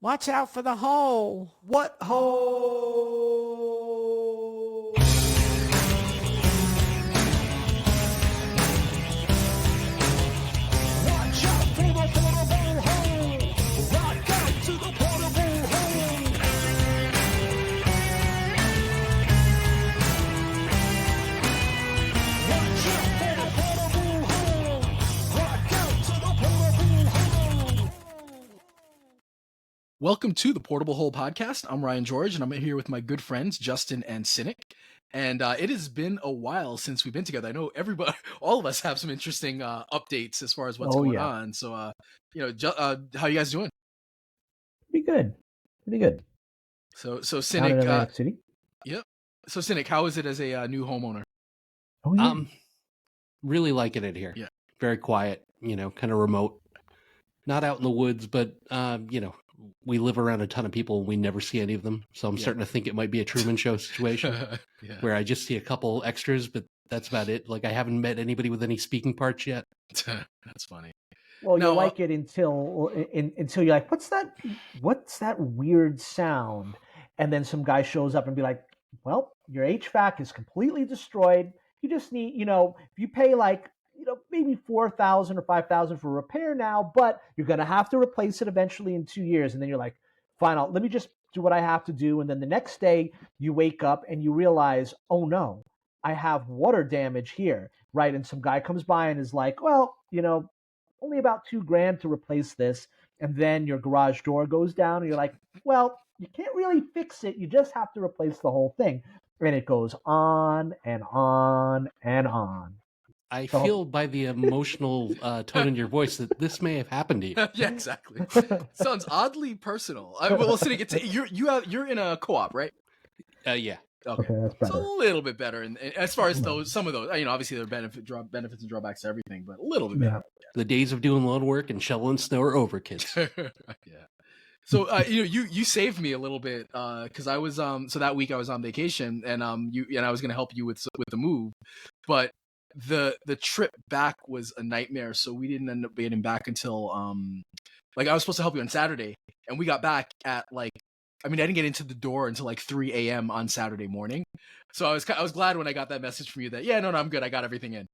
Watch out for the hole. What hole? Watch out for the portable hole. Rock out to the portable hole. Watch out for the portable hole. Rock out to the portable hole. Welcome to the Portable Hole Podcast. I'm Ryan George, and I'm here with my good friends, Justin and Cinik. And it has been a while since we've been together. I know everybody, all of us have some interesting updates as far as what's going on. So, how you guys doing? Pretty good. So Down in Cinik, Atlantic City. yep. So Cinik, how is it as a new homeowner? Oh yeah. Really liking it here. Yeah. Very quiet, kind of remote. Not out in the woods, but, we live around a ton of people and we never see any of them. So I'm starting to think it might be a Truman Show situation where I just see a couple extras, but that's about it. Like I haven't met anybody with any speaking parts yet. That's funny. Well, you like it until you're like, what's that weird sound? And then some guy shows up and be like, well, your HVAC is completely destroyed. You just need, if you pay like, maybe $4,000 or $5,000 for repair now, but you're going to have to replace it eventually in 2 years. And then you're like, fine, let me just do what I have to do. And then the next day you wake up and you realize, oh no, I have water damage here, right? And some guy comes by and is like, well, only about $2,000 to replace this. And then your garage door goes down and you're like, well, you can't really fix it. You just have to replace the whole thing. And it goes on and on and on. I feel by the emotional tone in your voice that this may have happened to you. Yeah, exactly. Sounds oddly personal. Well, Cinik, you're in a co-op, right? Yeah. Okay, that's better. It's a little bit better, and as far as some of those, obviously there are benefits and drawbacks to everything, but a little bit better. The days of doing lawn work and shoveling snow are over, kids. Yeah. So you saved me a little bit because I was so that week I was on vacation and I was going to help you with the move, but the trip back was a nightmare, so we didn't end up getting back until I was supposed to help you on Saturday, and we got back at I didn't get into the door until 3 a.m. on Saturday morning. So I was glad when I got that message from you that I'm good, I got everything in.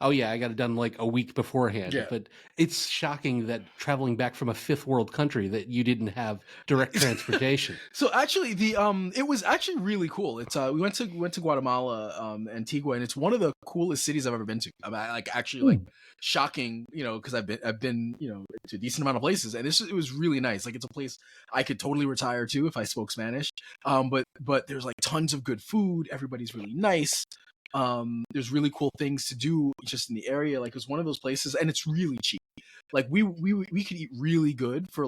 Oh yeah, I got it done a week beforehand. Yeah. But it's shocking that traveling back from a fifth world country that you didn't have direct transportation. So actually, it was actually really cool. It's we went to Guatemala, Antigua, and it's one of the coolest cities I've ever been to. Shocking, because I've been to a decent amount of places, and it was really nice. It's a place I could totally retire to if I spoke Spanish. But there's tons of good food. Everybody's really nice. There's really cool things to do just in the area. It was one of those places, and it's really cheap. We could eat really good for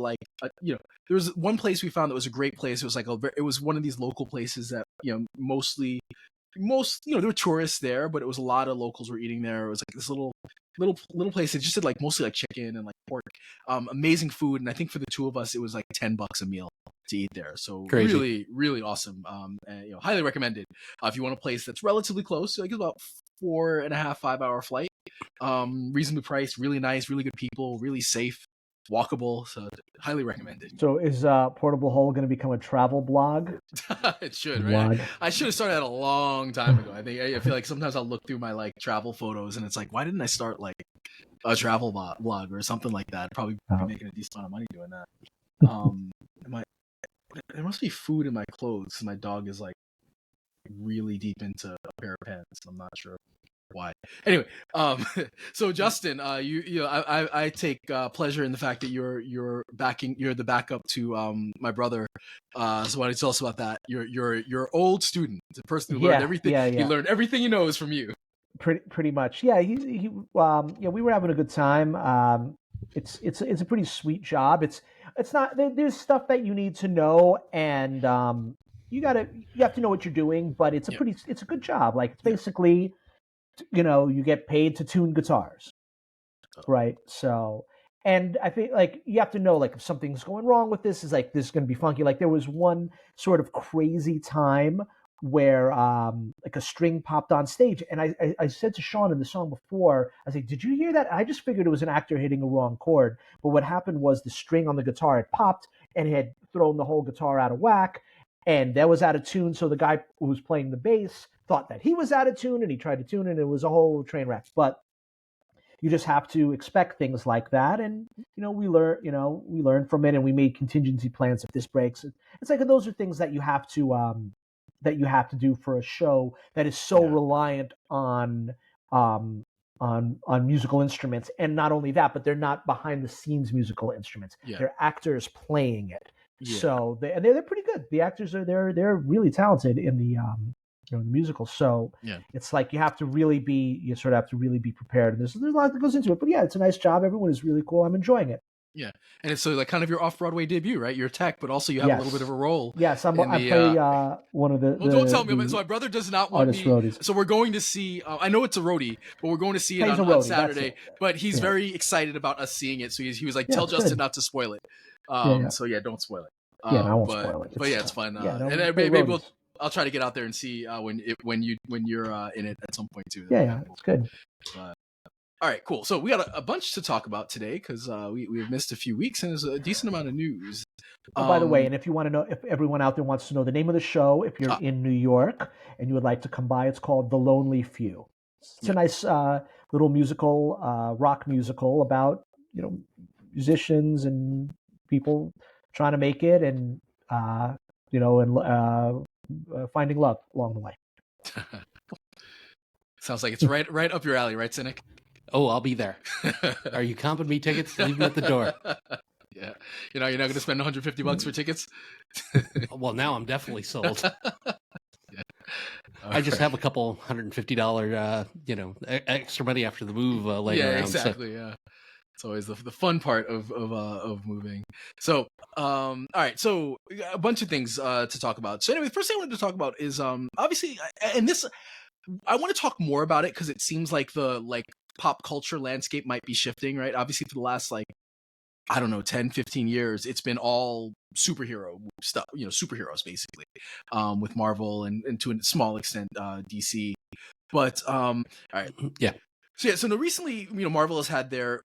there was one place we found that was a great place. It was it was one of these local places that mostly there were tourists there, but it was a lot of locals were eating there. It was this little place that just did mostly chicken and pork. Amazing food, and I think for the two of us it was $10 a meal to eat there. So crazy. Really, really awesome. And, highly recommended if you want a place that's relatively close. It's about 4.5-5 hour flight. Reasonably priced, really nice, really good people, really safe, walkable. So highly recommended. So is Portable Hole going to become a travel blog? It should, right? I should have started that a long time ago. I feel sometimes I'll look through my travel photos and it's why didn't I start a travel blog or something like that? Probably be making a decent amount of money doing that. There must be food in my clothes. My dog is really deep into a pair of pants. I'm not sure why. Anyway, so Justin, I take pleasure in the fact that you're the backup to my brother. So why don't you tell us about that? Your old student, the person who learned everything. Yeah. He learned everything he knows from you. Pretty much. Yeah. We were having a good time. It's a pretty sweet job. It's not, there's stuff that you need to know, and you have to know what you're doing, but it's a good job. It's basically, you get paid to tune guitars, right? So, and I think you have to know if something's going wrong with this, is this is going to be funky. There was one sort of crazy time where a string popped on stage, and I said to Sean in the song before, I said, did you hear that? I just figured it was an actor hitting a wrong chord, but what happened was the string on the guitar had popped and it had thrown the whole guitar out of whack, and that was out of tune. So the guy who was playing the bass thought that he was out of tune, and he tried to tune it, and it was a whole train wreck. But you just have to expect things like that, and we learn from it, and we made contingency plans if this breaks. It's like those are things that you have to do for a show that is so reliant on musical instruments, and not only that, but they're not behind the scenes musical instruments. They're actors playing it. So they're pretty good. The actors they're really talented in the the musical. So it's like you sort of have to really be prepared. And there's a lot that goes into it. But yeah, it's a nice job. Everyone is really cool. I'm enjoying it. Yeah, and it's so like kind of your off-Broadway debut, right? You're tech, but also you have a little bit of a role. Yes, I play one of the. Well, don't tell me. So my brother does not want me. Roadies. So we're going to see. I know it's a roadie, but we're going to see it on Saturday. But he's very excited about us seeing it. So he was like, "Tell Justin not to spoil it." So don't spoil it. I won't spoil it. But it's fun. And maybe I'll try to get out there and see when you're in it at some point too. Yeah, it's good. All right, cool. So we got a bunch to talk about today because we've missed a few weeks and there's a decent amount of news. By the way, and if you want to know, if everyone out there wants to know the name of the show, if you're in New York and you would like to come by, it's called The Lonely Few. It's a nice little musical, rock musical about musicians and people trying to make it, and finding love along the way. Sounds like it's right up your alley, right, Cinik? Oh, I'll be there. Are you comping me tickets? Leave them at the door. Yeah. You're not going to spend $150 for tickets? Well, now I'm definitely sold. I just have a couple $150, extra money after the move laying around. Exactly. So. Yeah. It's always the fun part of moving. So, all right. So a bunch of things to talk about. So anyway, the first thing I wanted to talk about is obviously, and this, I want to talk more about it because it seems like the pop culture landscape might be shifting, right? Obviously for the last 10, 15 years, it's been all superhero stuff, superheroes basically, with Marvel and to a small extent DC. But all right. Yeah. So recently, Marvel has had their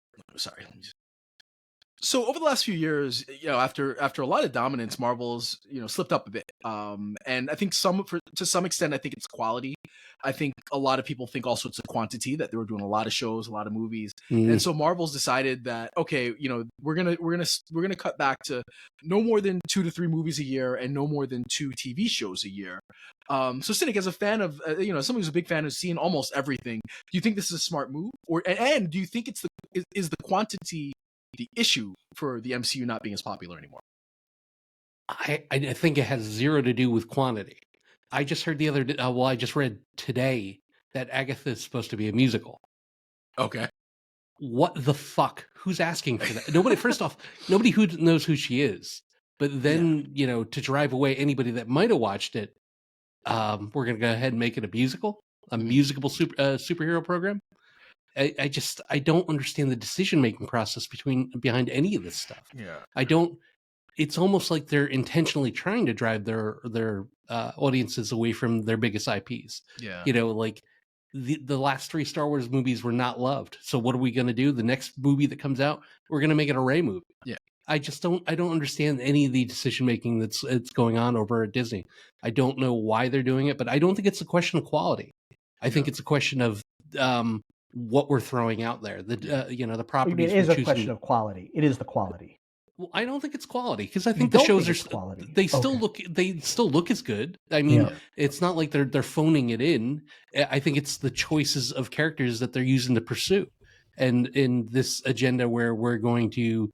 So over the last few years, after a lot of dominance, Marvel's slipped up a bit. And I think to some extent, I think it's quality. I think a lot of people think also it's a quantity, that they were doing a lot of shows, a lot of movies, and so Marvel's decided that we're gonna cut back to no more than 2 to 3 movies a year and no more than 2 TV shows a year. So Cinik, as a fan of someone who's a big fan of seeing almost everything, do you think this is a smart move, and do you think is the quantity the issue for the MCU not being as popular anymore? I think it has zero to do with quantity. I just heard the other day, I just read today that Agatha is supposed to be a musical. Okay. What the fuck? Who's asking for that? Nobody, first off, nobody who knows who she is. But then, to drive away anybody that might have watched it, we're going to go ahead and make it a musical superhero program. I don't understand the decision-making process behind any of this stuff. Yeah. It's almost like they're intentionally trying to drive their audiences away from their biggest IPs. Yeah. The last 3 Star Wars movies were not loved. So what are we going to do? The next movie that comes out, we're going to make it a Rey movie. Yeah. I don't understand any of the decision-making that's going on over at Disney. I don't know why they're doing it, but I don't think it's a question of quality. I think it's a question of what we're throwing out there. The properties. It is a question of quality. It is the quality. Well, I don't think it's quality because I think the shows are quality. They still look as good. I mean, it's not like they're phoning it in. I think it's the choices of characters that they're using to pursue, and in this agenda where we're going to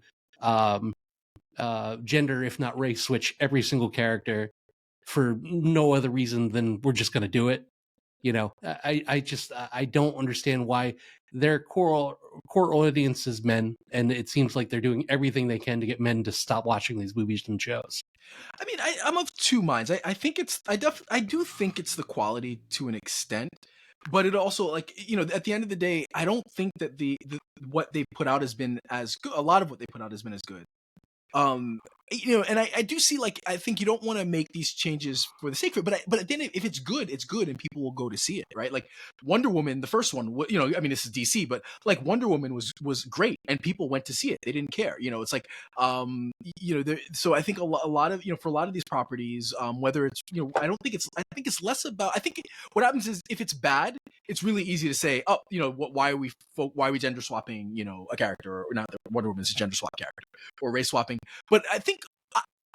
gender, if not race, switch every single character for no other reason than we're just going to do it. I don't understand why their core audience is men, and it seems like they're doing everything they can to get men to stop watching these movies and shows. I mean, I'm of two minds. I think I do think it's the quality to an extent, but it also, at the end of the day, I don't think that the what they put out has been as good. A lot of what they put out has been as good. And I do see, like, I think you don't want to make these changes for the sake of it, but then if it's good, it's good, and people will go to see it, right? Like Wonder Woman, the first one, I mean, this is DC, but like Wonder Woman was great, and people went to see it. They didn't care, it's like, so I think a lot of, for a lot of these properties, whether it's, I think it's less about, what happens is if it's bad, it's really easy to say, oh, why are we gender swapping, a character, or not that Wonder Woman's a gender swap character, or race swapping. But I think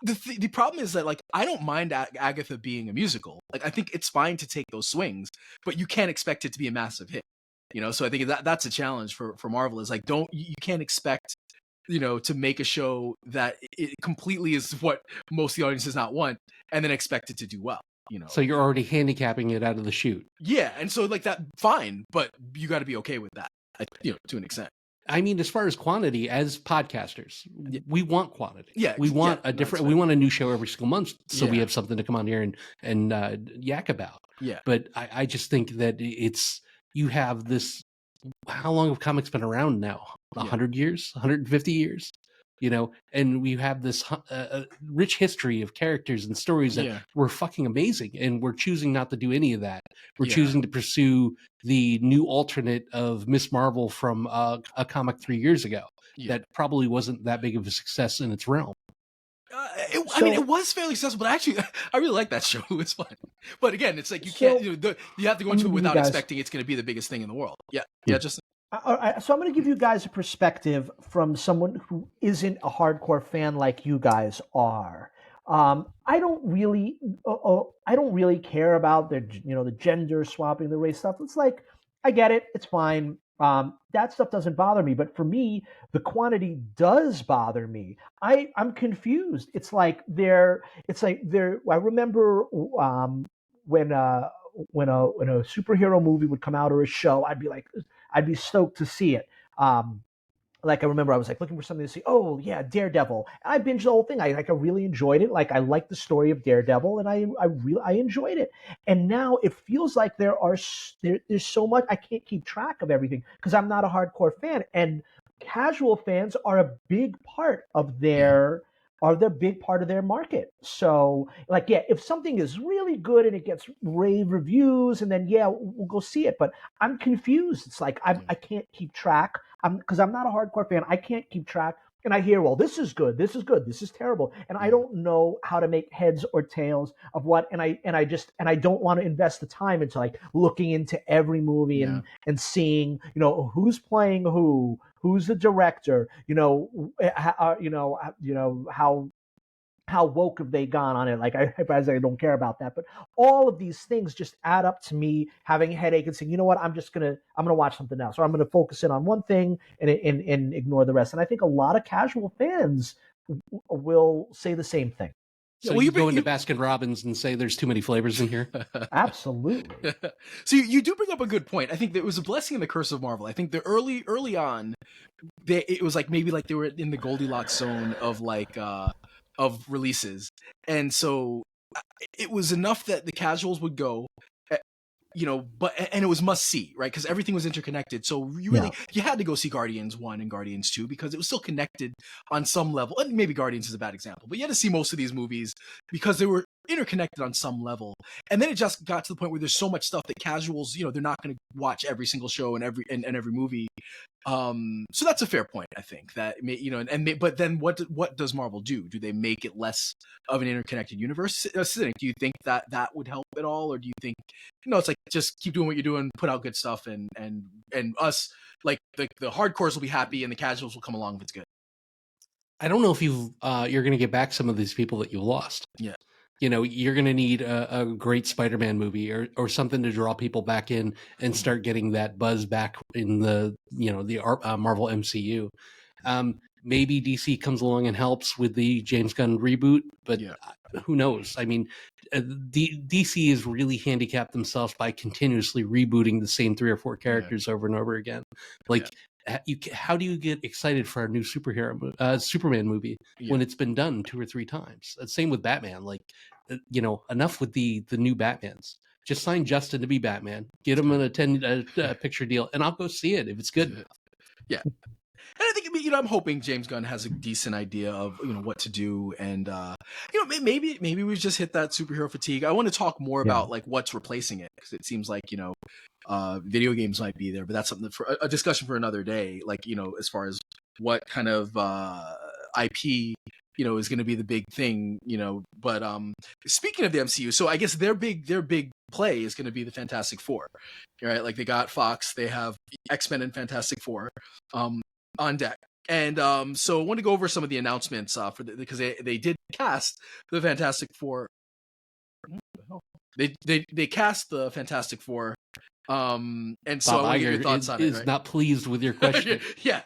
the problem is that, like, I don't mind Agatha being a musical. Like, I think it's fine to take those swings, but you can't expect it to be a massive hit. So I think that's a challenge for Marvel, is like, you can't expect, to make a show that it completely is what most of the audience does not want, and then expect it to do well. So you're already handicapping it out of the chute. Yeah, and so, like, that, fine, but you got to be okay with that, to an extent. I mean, as far as quantity, as podcasters, we want quantity. Yeah, we want we want a new show every single month, so we Yeah. have something to come on here and yak about. Yeah. But I just think that you have this. How long have comics been around now? 100 years, 150 years, and we have this rich history of characters and stories that were fucking amazing, and we're choosing not to do any of that. We're choosing to pursue the new alternate of Miss Marvel from a comic 3 years ago that probably wasn't that big of a success in its realm. I mean, it was fairly successful, but actually, I really like that show. It was fun. But again, it's like you can't. You have to go into it without expecting it's going to be the biggest thing in the world. Yeah, just. So I'm going to give you guys a perspective from someone who isn't a hardcore fan like you guys are. I don't really care about the gender swapping, the race stuff. It's like, I get it, it's fine. That stuff doesn't bother me, but for me, the quantity does bother me. I'm confused. It's like I remember when a superhero movie would come out, or a show, I'd be stoked to see it. Like, I remember I was like looking for something to see. Oh yeah, Daredevil. And I binged the whole thing. I really enjoyed it. Like, I liked the story of Daredevil, and I enjoyed it. And now it feels like there's so much, I can't keep track of everything because I'm not a hardcore fan. And casual fans are a big part of their market. So, like, if something is really good and it gets rave reviews, and then we'll go see it. But I'm confused. It's like I can't keep track. Because I'm not a hardcore fan. I can't keep track. And I hear, well, this is good, this is good, this is terrible, and I don't know how to make heads or tails of what. And I don't want to invest the time into, like, looking into every movie and seeing, who's playing who's the director, how woke have they gone on it? Like, I don't care about that, but all of these things just add up to me having a headache and saying, you know what, I'm gonna watch something else, or I'm gonna focus in on one thing and ignore the rest. And I think a lot of casual fans will say the same thing. So you go into Baskin Robbins and say there's too many flavors in here? Absolutely. So you do bring up a good point. I think that it was a blessing and the curse of Marvel. I think the early on, it was like maybe like they were in the Goldilocks zone of like of releases, and so it was enough that the casuals would go, and it was must see, right? Because everything was interconnected. So you had to go see Guardians 1 and Guardians 2 because it was still connected on some level. And maybe Guardians is a bad example, but you had to see most of these movies because they were interconnected on some level. And then it just got to the point where there's so much stuff that casuals, they're not going to watch every single show and every movie. So that's a fair point, I think, that but then what does Marvel do? Do they make it less of an interconnected universe? Cynic, do you think that would help at all, or do you think it's like just keep doing what you're doing, put out good stuff, and us, like, the hardcores will be happy and the casuals will come along if it's good? I don't know if you're going to get back some of these people that you lost. Yeah. You're going to need a great Spider-Man movie or something to draw people back in and start getting that buzz back in the Marvel MCU. Maybe DC comes along and helps with the James Gunn reboot, but who knows? I mean, DC has really handicapped themselves by continuously rebooting the same 3 or 4 characters over and over again. Like, how do you get excited for a new Superman movie when it's been done 2 or 3 times? Same with Batman. Like, enough with the new Batmans. Just sign Justin to be Batman. Get him a 10 picture deal, and I'll go see it if it's good enough. Yeah. I think, you know, I'm hoping James Gunn has a decent idea of, you know, what to do, and you know, maybe we've just hit that superhero fatigue. I want to talk more about like what's replacing it, because it seems like, you know, video games might be there, but that's something for a discussion for another day. Like, you know, as far as what kind of IP, you know, is going to be the big thing, you know. But speaking of the MCU, so I guess their big play is going to be the Fantastic Four, right? Like, they got Fox, they have X-Men and Fantastic Four on deck. And so I want to go over some of the announcements because they did cast the Fantastic Four. They cast the Fantastic Four. And so Bob I want to get your Iger thoughts on it. Is right? not pleased with your question. Yeah,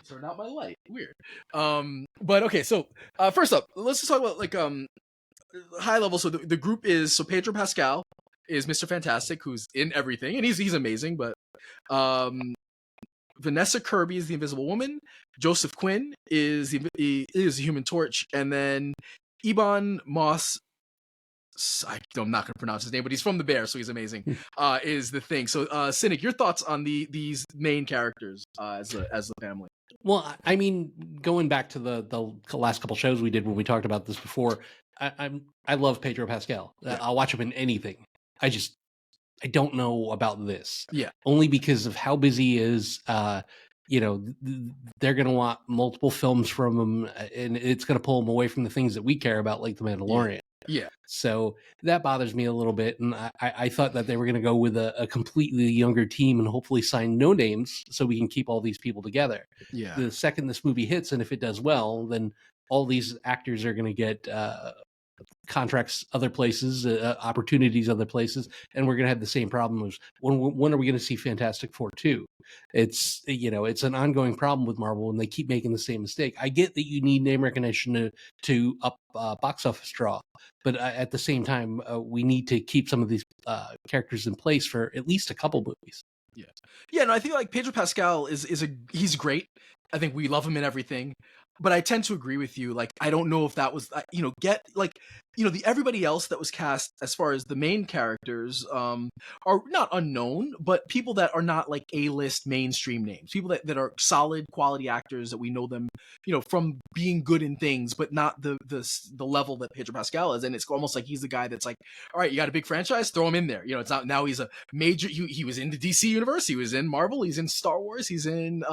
turn out my light. Weird. But okay, so first up, let's just talk about like high level. So the group is, so Pedro Pascal is Mr. Fantastic, who's in everything, and he's amazing. But Vanessa Kirby is the Invisible Woman. Joseph Quinn is the Human Torch, and then Ebon Moss, I'm not going to pronounce his name, but he's from The Bear, so he's amazing. Is the Thing. So, Cinik, your thoughts on these main characters as the family? Well, I mean, going back to the last couple shows we did when we talked about this before, I love Pedro Pascal. I'll watch him in anything. I don't know about this. Yeah. Only because of how busy he is. You know, they're going to want multiple films from him, and it's going to pull him away from the things that we care about, like The Mandalorian. Yeah. So that bothers me a little bit. And I thought that they were going to go with a completely younger team and hopefully sign no names so we can keep all these people together. Yeah. The second this movie hits, and if it does well, then all these actors are going to get contracts other places, opportunities other places, and we're going to have the same problem as when are we going to see Fantastic Four 2? It's, you know, it's an ongoing problem with Marvel, and they keep making the same mistake. I get that you need name recognition to up box office draw, but at the same time, we need to keep some of these characters in place for at least a couple movies. Yeah. No, I think like Pedro Pascal he's great. I think we love him in everything. But I tend to agree with you. Like, I don't know if that was, you know, everybody else that was cast as far as the main characters are not unknown, but people that are not like A-list mainstream names, people that are solid quality actors that we know them, you know, from being good in things, but not the level that Pedro Pascal is. And it's almost like he's the guy that's like, all right, you got a big franchise, throw him in there. You know, it's not, now he's a major, he was in the DC universe, he was in Marvel, he's in Star Wars, he's in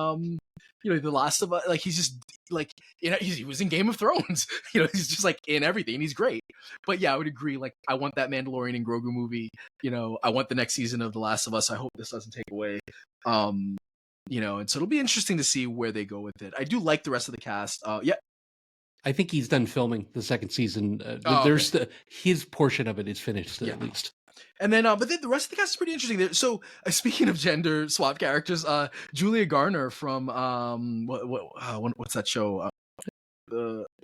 you know, The Last of Us, like, he's just like, you know, he was in Game of Thrones, you know, he's just like in everything, he's great. But yeah, I would agree, like, I want that Mandalorian and Grogu movie, you know, I want the next season of The Last of Us. I hope this doesn't take away, you know, and so it'll be interesting to see where they go with it. I do like the rest of the cast. Yeah. I think he's done filming the second season. There's his portion of it is finished at least. And then, but then the rest of the cast is pretty interesting. So, speaking of gender swap characters, Julia Garner from what's that show?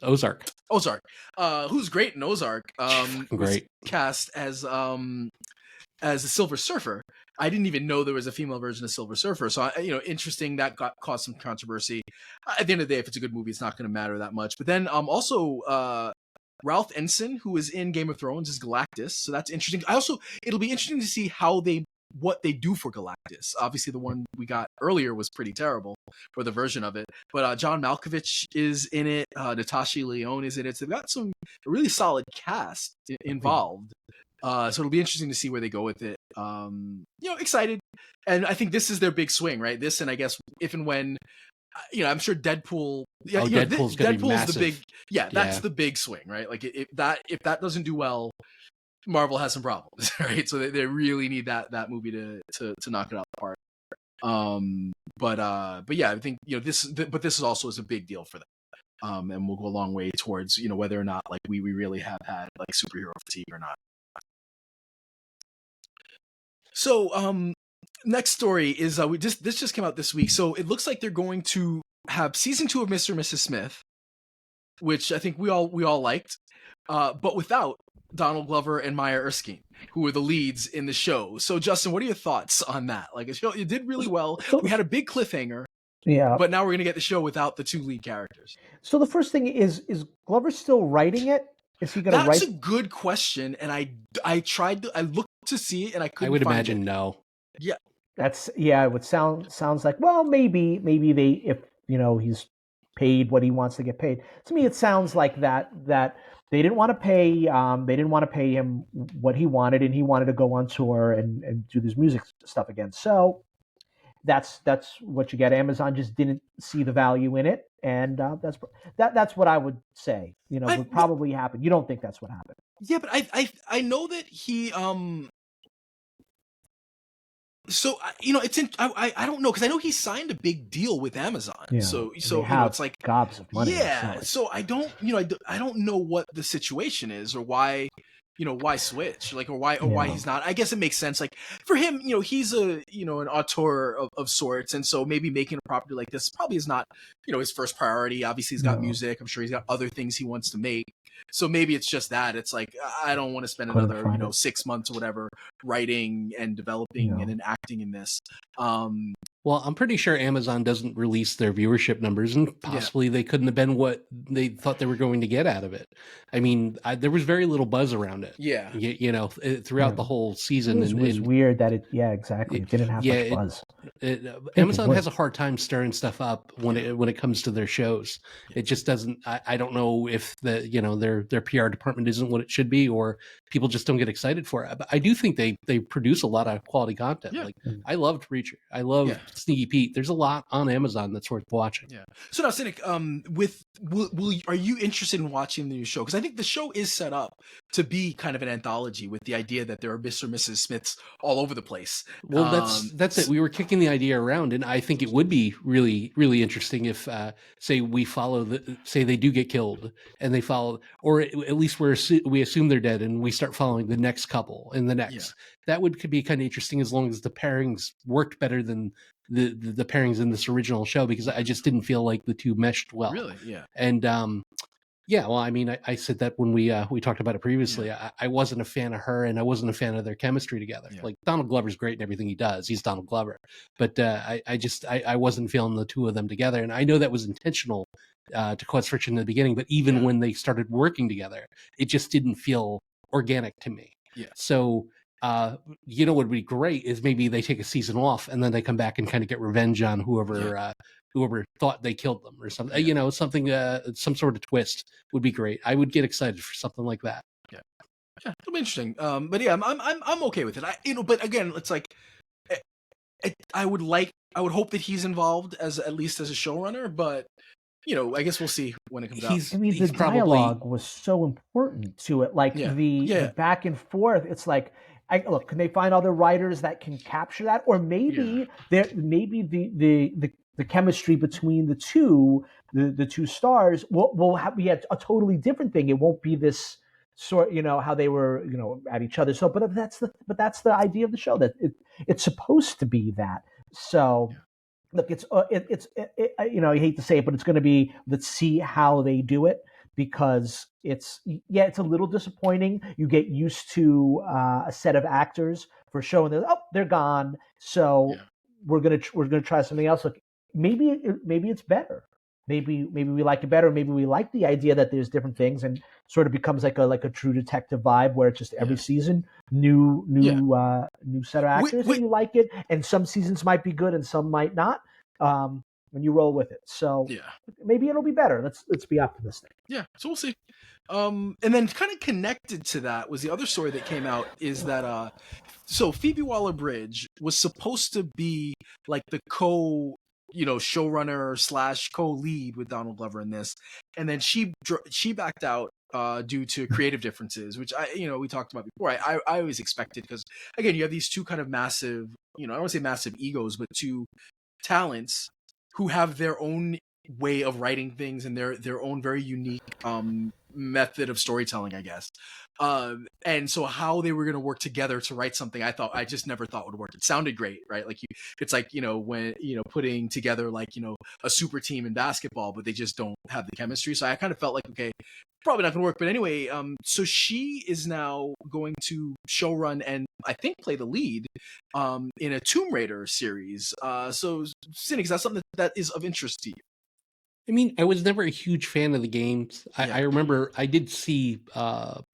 Ozark. Who's great in Ozark. Great. Cast as a Silver Surfer. I didn't even know there was a female version of Silver Surfer. So, you know, interesting. That caused some controversy. At the end of the day, if it's a good movie, it's not going to matter that much. But then, also. Ralph Ensign, who is in Game of Thrones, is Galactus, so that's interesting. It'll be interesting to see what they do for Galactus. Obviously, the one we got earlier was pretty terrible, or the version of it. But John Malkovich is in it. Natasha Lyonne is in it. So they've got a really solid cast involved. So it'll be interesting to see where they go with it. You know, excited, and I think this is their big swing, right? This, and I guess if and when. You know, I'm sure Deadpool. Yeah, you know, Deadpool's the big. Yeah, that's the big swing, right? Like if that doesn't do well, Marvel has some problems, right? So they really need that movie to knock it out the park. But yeah, I think, you know, this is also a big deal for them. And we'll go a long way towards, you know, whether or not like we really have had like superhero fatigue or not. So next story is this just came out this week. So it looks like they're going to have season 2 of Mr. and Mrs. Smith, which I think we all liked, but without Donald Glover and Maya Erskine, who were the leads in the show. So Justin, what are your thoughts on that? Like, it did really well. We had a big cliffhanger. Yeah. But now we're going to get the show without the 2 lead characters. So the first thing is Glover still writing it? Is he going to write? That's a good question, and I looked to see it, and I couldn't. I would find imagine it. no. Yeah. It would sounds like, well, maybe they, he's paid what he wants to get paid. To me, it sounds like that they didn't want to pay him what he wanted, and he wanted to go on tour and do this music stuff again. So that's what you get. Amazon just didn't see the value in it, and that's what I would say. Would probably happen. You don't think that's what happened? Yeah, but I know that he So it's I don't know, because I know he signed a big deal with Amazon. Yeah, So it's like gobs of money. yeah. So I don't I don't know what the situation is, or why why switch, like, or why he's not. I guess it makes sense, like, for him, he's a an auteur of sorts, and so maybe making a property like this probably is not his first priority. Obviously, he's got music. I'm sure he's got other things he wants to make. So maybe it's just that it's like, I don't want to spend another 6 months or whatever writing and developing and then acting in this. Well, I'm pretty sure Amazon doesn't release their viewership numbers, and possibly they couldn't have been what they thought they were going to get out of it. I mean, there was very little buzz around it. Yeah, throughout the whole season. It was weird that it didn't have much buzz. Amazon has a hard time stirring stuff up when it comes to their shows. It just doesn't. I don't know if their PR department isn't what it should be, or people just don't get excited for it. But I do think they produce a lot of quality content. Yeah. Like, I loved Reacher. I love Sneaky Pete. There's a lot on Amazon that's worth watching. Yeah. So now, Cynic, are you interested in watching the new show? Because I think the show is set up to be kind of an anthology, with the idea that there are Mr. and Mrs. Smiths all over the place. Well, that's it. We were kicking the idea around, and I think it would be really, really interesting if, say, we follow say they do get killed, and they follow, or at least we assume they're dead, and we start following the next couple and the next. Yeah. That would be kind of interesting, as long as the pairings worked better than the pairings in this original show, because I just didn't feel like the two meshed well. Really? Yeah. And well, I mean, I said that when we talked about it previously. Yeah. I wasn't a fan of her, and I wasn't a fan of their chemistry together. Yeah. Like, Donald Glover's great in everything he does. He's Donald Glover. But I wasn't feeling the two of them together. And I know that was intentional to cause friction in the beginning, but even when they started working together, it just didn't feel organic to me. Yeah. So what would be great is maybe they take a season off, and then they come back and kind of get revenge on whoever thought they killed them or something. Some sort of twist would be great. I would get excited for something like that. Yeah, it'll be interesting. But yeah, I'm okay with it. But again, it's like, I would hope that he's involved at least as a showrunner, but I guess we'll see when it comes out. The dialogue was so important to it. Like, the back and forth. It's like, look, can they find other writers that can capture that? Or maybe the chemistry between the two stars will be a totally different thing. It won't be this sort, how they were, at each other. So, but that's the idea of the show, that it's supposed to be that. So. Yeah. Look, I hate to say it, but it's going to be, let's see how they do it, because it's a little disappointing. You get used to a set of actors for a show, and they're gone. So we're gonna try something else. Look, maybe it's better. Maybe we like it better. Maybe we like the idea that there's different things, and sort of becomes like a True Detective vibe, where it's just every season new set of actors, and you like it. And some seasons might be good, and some might not. And you roll with it. So maybe it'll be better. Let's be optimistic. Yeah, so we'll see. And then kind of connected to that was the other story that came out, is that so Phoebe Waller-Bridge was supposed to be like the showrunner / co-lead with Donald Glover in this, and then she backed out due to creative differences, which we talked about before. I always expected, because again, you have these two kind of massive, I don't want to say massive egos, but two talents who have their own way of writing things and their own very unique method of storytelling, I guess. And so how they were going to work together to write something, I just never thought would work. It sounded great, right? Like, it's like, when, putting together like, a super team in basketball, but they just don't have the chemistry. So I kind of felt like, okay, probably not gonna work. But anyway, so she is now going to showrun and I think play the lead in a Tomb Raider series. So Cinik, is that something that is of interest to you? I mean, I was never a huge fan of the games. I remember I did see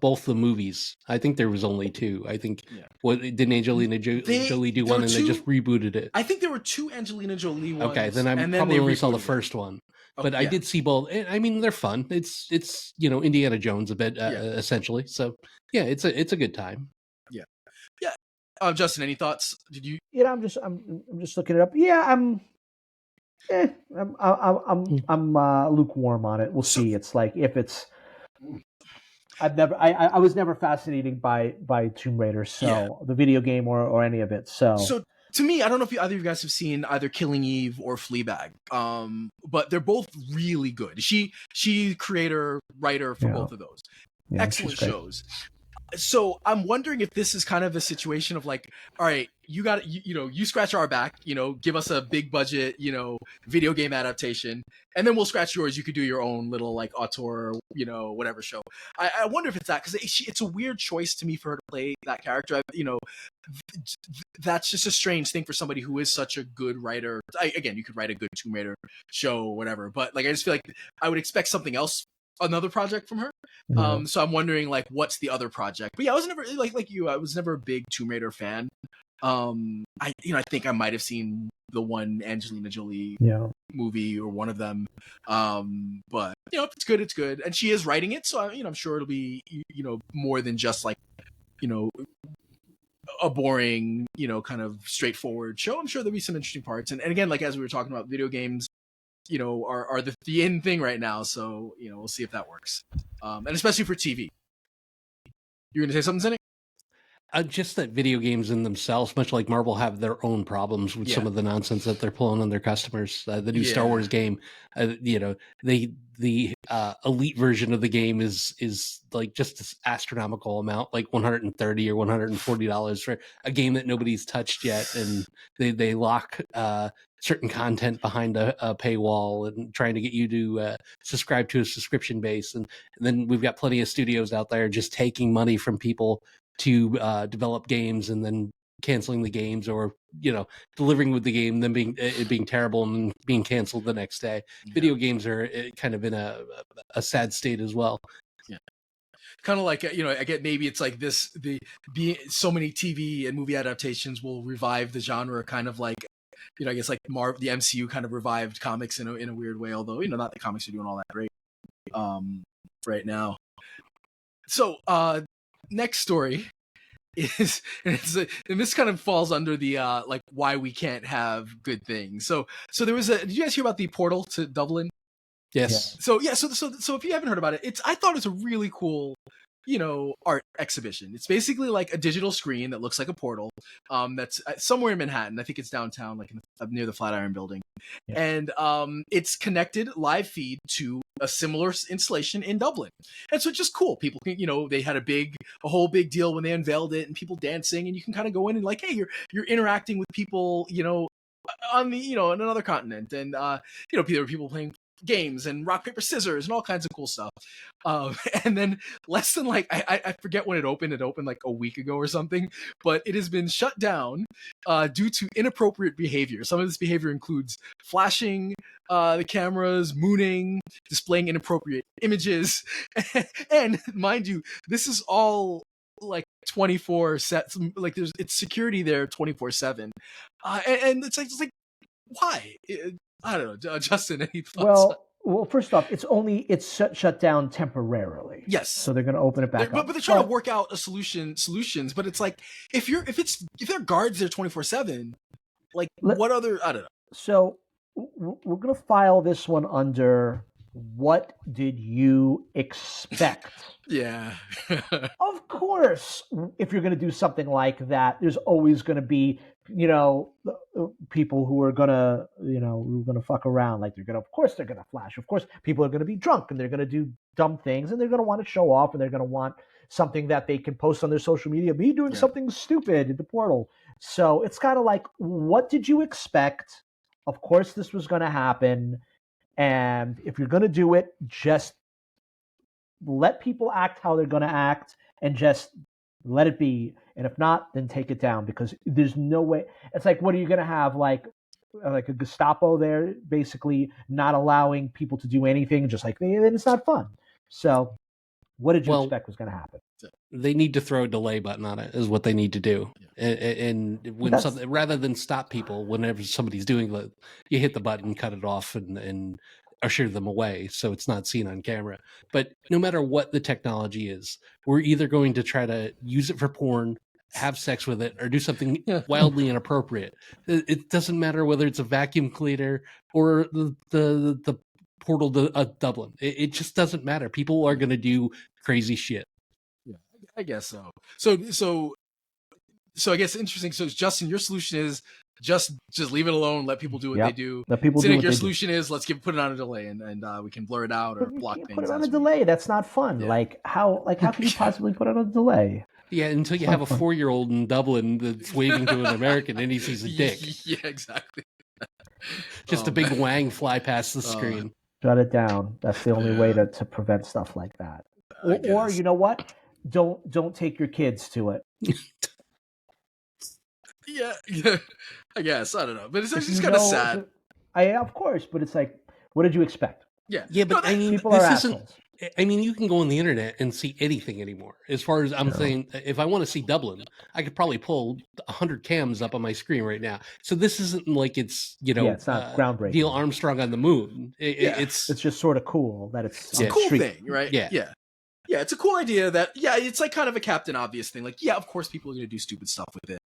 both the movies. I think there was only two. I think didn't Angelina Jolie do one and they just rebooted it? I think there were two Angelina Jolie ones. Okay, then I probably only saw the first one. But I did see both. I mean, they're fun. It's Indiana Jones a bit essentially. So yeah, it's a good time. Yeah. Justin, any thoughts? Did you? I'm just looking it up. Yeah, I'm lukewarm on it. We'll see. It's like if it's. I was never fascinated by Tomb Raider, so the video game or any of it. So to me, I don't know if either of you guys have seen either Killing Eve or Fleabag, but they're both really good. She creator, writer for both of those. Yeah, excellent shows. So I'm wondering if this is kind of a situation of like, all right, you got you scratch our back, give us a big budget, video game adaptation, and then we'll scratch yours. You could do your own little like auteur, whatever show. I wonder if it's that, because it's a weird choice to me for her to play that character. That's just a strange thing for somebody who is such a good writer. Again, you could write a good Tomb Raider show, whatever, but like I just feel like I would expect something else. Another project from her. So I'm wondering like what's the other project. But yeah, I was never like you, I was never a big Tomb Raider fan. I think I might have seen the one Angelina Jolie movie or one of them. But if it's good, it's good. And she is writing it, so I'm sure it'll be more than just like a boring, kind of straightforward show. I'm sure there'll be some interesting parts. And again, like as we were talking about, video games are the in thing right now. So, we'll see if that works. And especially for TV. You're going to say something, Cynic? Just that video games in themselves, much like Marvel, have their own problems with some of the nonsense that they're pulling on their customers. The new Star Wars game, the elite version of the game is like just this astronomical amount, like $130 or $140 for a game that nobody's touched yet, and they lock certain content behind a paywall and trying to get you to subscribe to a subscription base, and then we've got plenty of studios out there just taking money from people to develop games and then canceling the games, or delivering with the game, then it being terrible and being canceled the next day. Video games are kind of in a sad state as well. Kind of like I get, maybe it's like this, so many TV and movie adaptations will revive the genre, kind of like I guess like the MCU kind of revived comics in a weird way, although not that comics are doing all that great right now. So next story is, and this kind of falls under the like why we can't have good things. So there was did you guys hear about the portal to Dublin? Yes. So if you haven't heard about it, I thought it's a really cool art exhibition. It's basically like a digital screen that looks like a portal that's somewhere in Manhattan. I think it's downtown, like near the Flatiron Building. And it's connected live feed to a similar installation in Dublin. And so it's just cool. People can, they had a whole big deal when they unveiled it, and people dancing, and you can kind of go in and like, hey, you're interacting with people, on the, in another continent, and there were people playing games and rock, paper, scissors and all kinds of cool stuff. And then less than like, I forget when it opened like a week ago or something, but it has been shut down due to inappropriate behavior. Some of this behavior includes flashing the cameras, mooning, displaying inappropriate images. And mind you, this is all like 24/7, like it's security there 24/7. And it's like, why? I don't know, Justin, any thoughts? Well, first off, it's shut down temporarily. Yes. So they're going to open it back up. But they're trying to work out solutions. But it's like, if there are guards there 24/7, like what other, I don't know. So we're going to file this one under what did you expect? Yeah. Of course, if you're going to do something like that, there's always going to be people who are gonna fuck around. Like of course they're gonna flash. Of course, people are gonna be drunk and they're gonna do dumb things, and they're gonna want to show off, and they're gonna want something that they can post on their social media. Me doing something stupid in the portal. So it's kind of like, what did you expect? Of course, this was gonna happen, and if you're gonna do it, just let people act how they're gonna act, and just let it be. And if not, then take it down, because there's no way. It's like, what are you going to have? Like like a Gestapo there, basically not allowing people to do anything, just like then it's not fun. So, what did you expect was going to happen? They need to throw a delay button on it, is what they need to do. And when something, rather than stop people whenever somebody's doing it, you hit the button, cut it off, and usher them away so it's not seen on camera. But no matter what the technology is, we're either going to try to use it for porn, have sex with it, or do something wildly inappropriate. It doesn't matter whether it's a vacuum cleaner or the portal to Dublin. It just doesn't matter. People are going to do crazy shit. Yeah, I guess so. So I guess interesting. So Justin, your solution is just leave it alone, let people do what they do. Let people do Cynic, what your they solution is let's put it on a delay and we can blur it out or block things. Put it on a delay. That's not fun. Yeah. How can you possibly put it on a delay? Yeah, until you have a 4-year-old in Dublin that's waving to an American and he sees a dick. Yeah, exactly. Just a big wang fly past the screen. Shut it down. That's the only way to prevent stuff like that. Or you know what? Don't take your kids to it. Yeah, I guess. I don't know. But it's kind of sad. Of course, but it's like, what did you expect? Yeah, but I mean, people are assholes. I mean, you can go on the internet and see anything anymore. As far as I'm saying, if I want to see Dublin, I could probably pull 100 cams up on my screen right now. So this isn't like it's it's not groundbreaking. Neil Armstrong on the moon. It's just sort of cool that it's a cool thing, right? Yeah. Yeah, it's a cool idea that it's like kind of a Captain Obvious thing. Like, of course people are going to do stupid stuff with it.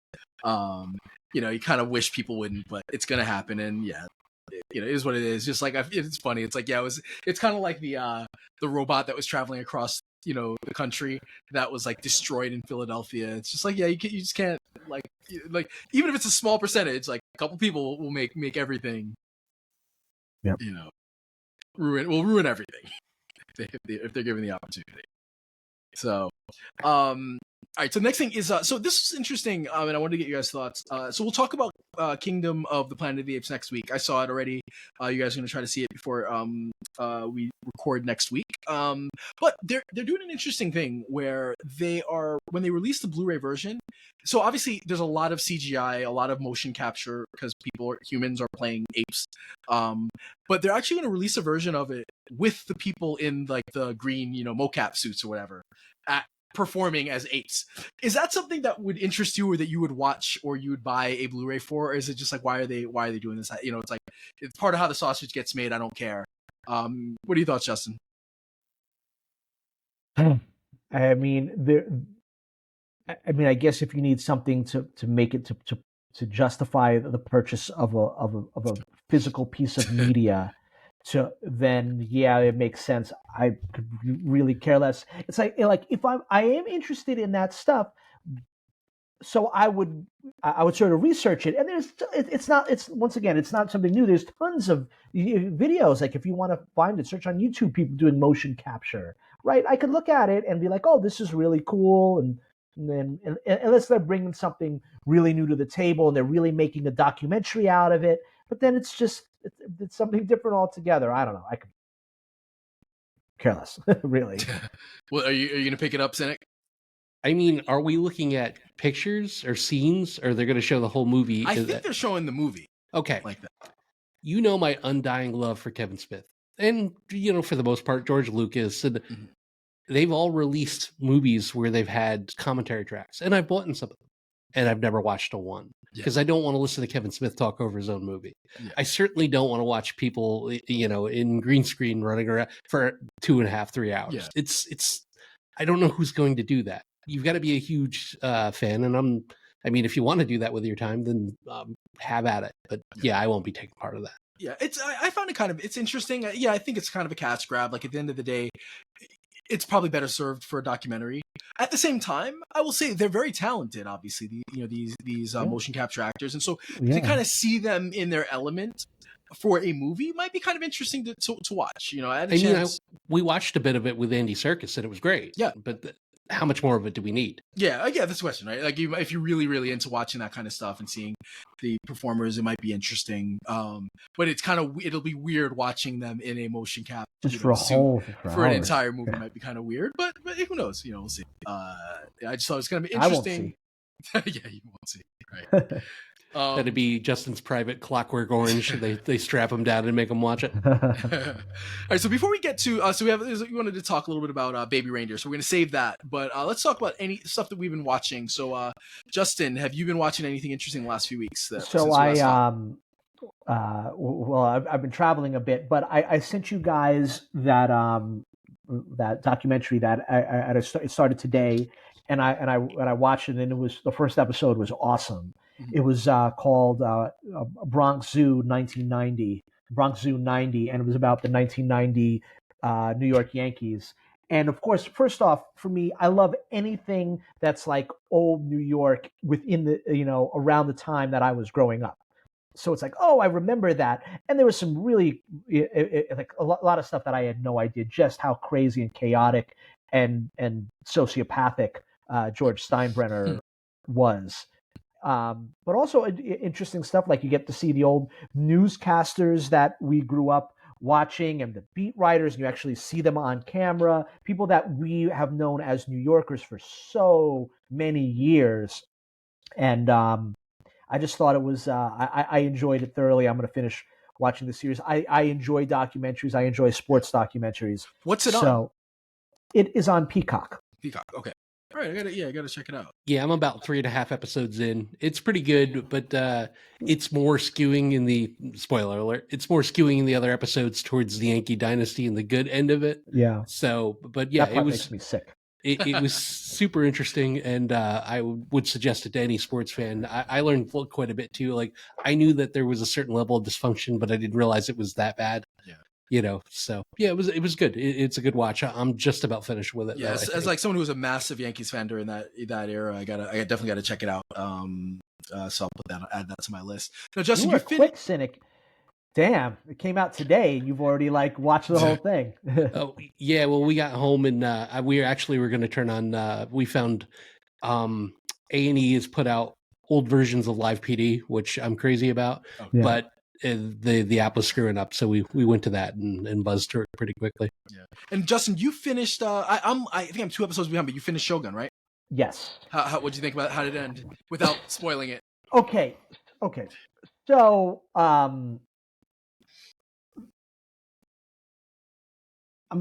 You kind of wish people wouldn't, but it's going to happen, and it is what it is. Just like it's funny. It's like it's kind of like the robot that was traveling across the country that was like destroyed in Philadelphia. It's just like you just can't like even if it's a small percentage, like a couple people will make everything. Yep. Ruin everything if they're given the opportunity. So, all right. So the next thing is so this is interesting, and I wanted to get you guys' thoughts. So we'll talk about Kingdom of the Planet of the Apes next week. I saw it already. You guys are going to try to see it before we record next week. But they're doing an interesting thing where when they release the Blu-ray version. So obviously there's a lot of CGI, a lot of motion capture because humans are playing apes. But they're actually going to release a version of it with the people in like the green, mocap suits or whatever, performing as apes. Is that something that would interest you, or that you would watch, or you would buy a Blu-ray for? Or is it just like why are they doing this? It's like it's part of how the sausage gets made. I don't care. What are your thoughts, Justin? I mean, I guess if you need something to make it to justify the purchase of a physical piece of media, then it makes sense. I could really care less. It's like if I am interested in that stuff, so I would sort of research it. And it's not something new. There's tons of videos. Like if you want to find it, search on YouTube, people doing motion capture, right? I could look at it and be like, oh, this is really cool. And then unless they're bringing something really new to the table and they're really making a documentary out of it, but then it's something different altogether. I don't know. I could care less, really. Well, are you going to pick it up, Cynic? I mean, are we looking at pictures or scenes, or they're going to show the whole movie? I think they're showing the movie. Okay. Like that. You know my undying love for Kevin Smith. And, for the most part, George Lucas. And they've all released movies where they've had commentary tracks. And I've bought in some of them. And I've never watched a one. Because I don't want to listen to Kevin Smith talk over his own movie. Yeah. I certainly don't want to watch people, in green screen running around for 2.5, 3 hours. Yeah. It's. I don't know who's going to do that. You've got to be a huge fan, and if you want to do that with your time, then have at it. But I won't be taking part of that. Yeah, I found it it's interesting. I think it's kind of a cash grab. Like at the end of the day, it's probably better served for a documentary. At the same time, I will say they're very talented. Obviously, these motion capture actors, and so to kind of see them in their element for a movie might be kind of interesting to watch. I had a chance. We watched a bit of it with Andy Serkis, and it was great. Yeah, but how much more of it do we need? Yeah, that's the question, right? Like, if you're really, really into watching that kind of stuff and seeing the performers, it might be interesting. But it'll be weird watching them in a motion cap just for an entire movie. Might be kind of weird, but who knows? We'll see. I just thought it was going to be interesting. I won't see. Yeah, you won't see. Right. That'd be Justin's private Clockwork Orange. They strap him down and make him watch it. All right, so before we get to we wanted to talk a little bit about Baby Reindeer, so we're gonna save that. But let's talk about any stuff that we've been watching. So Justin, have you been watching anything interesting the last few weeks? I've been traveling a bit, but I sent you guys that that documentary that it started today, and I watched it, and it was the first episode was awesome. It was called Bronx Zoo 1990, Bronx Zoo 90, and it was about the 1990 New York Yankees. And of course, first off, for me, I love anything that's like old New York within the around the time that I was growing up. So it's like, oh, I remember that. And there was some really like a lot of stuff that I had no idea just how crazy and chaotic and sociopathic George Steinbrenner was. But also interesting stuff, like you get to see the old newscasters that we grew up watching and the beat writers, and you actually see them on camera, people that we have known as New Yorkers for so many years. And I just thought it was, I enjoyed it thoroughly. I'm going to finish watching the series. I enjoy documentaries. I enjoy sports documentaries. What's it on? So it is on Peacock. Peacock, okay. All right, I gotta check it out. Yeah, I'm about 3.5 episodes in. It's pretty good, but it's more skewing in the spoiler alert. It's more skewing in the other episodes towards the Yankee dynasty and the good end of it. Yeah. So, but yeah, that part makes me sick. It was super interesting, and I would suggest it to any sports fan. I learned quite a bit too. Like I knew that there was a certain level of dysfunction, but I didn't realize it was that bad. Yeah. So yeah, it was good. It's a good watch. I'm just about finished with it. Yeah, as like someone who was a massive Yankees fan during that era, I definitely gotta check it out. So I'll add that to my list. Now, Justin, you were quick, Cynic. Damn, it came out today, and you've already like watched the whole thing. Oh yeah, well we got home and we were going to turn on. We found A&E has put out old versions of Live PD, which I'm crazy about, but the app was screwing up, so we went to that and buzzed through it pretty quickly. Yeah. And Justin, you finished. I think I'm 2 episodes behind, but you finished Shogun, right? Yes. What'd you think about it? How did it end? Without spoiling it. Okay. So I'm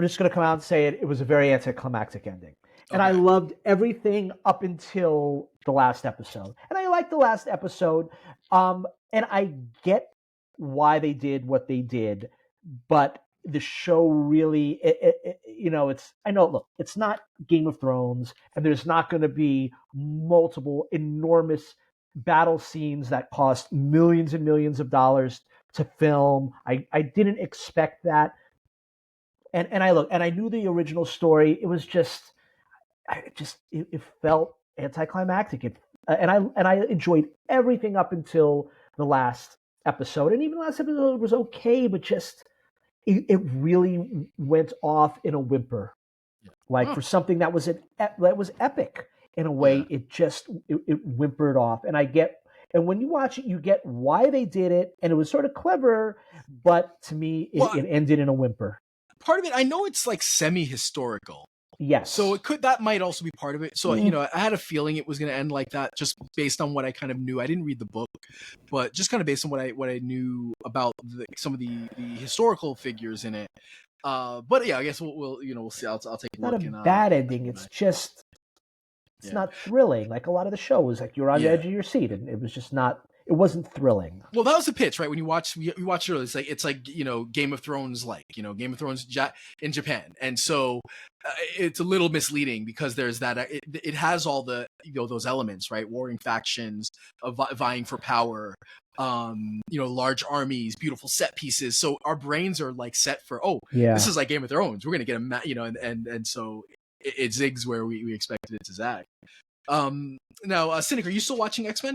just going to come out and say it. It was a very anticlimactic ending. And I loved everything up until the last episode. And I liked the last episode. And I get why they did what they did. But the show really, look, it's not Game of Thrones. And there's not going to be multiple enormous battle scenes that cost millions and millions of dollars to film. I didn't expect that. And I knew the original story. It was it felt anticlimactic. And I enjoyed everything up until the last episode. And even the last episode was okay, but just it really went off in a whimper. Like for something that was epic in a way, it whimpered off. And when you watch it, you get why they did it, and it was sort of clever, but to me, it ended in a whimper. Part of it, I know it's like semi-historical. Yes. So that might also be part of it. So, I had a feeling it was going to end like that just based on what I kind of knew. I didn't read the book, but just kind of based on what I knew about some of the historical figures in it. But yeah, I guess we'll see. I'll take a look. It's not a bad ending. It's just, it's not thrilling. Like a lot of the shows, like you're on the edge of your seat, and it was just not. It wasn't thrilling. Well, that was the pitch, right? When you watch it earlier, it's like Game of Thrones, Game of Thrones in Japan, and so it's a little misleading because there's that. It has all the those elements, right? Warring factions, vying for power, large armies, beautiful set pieces. So our brains are like set for this is like Game of Thrones. We're gonna get and so it zigs where we expected it to zag. Now, Cinik, are you still watching X-Men?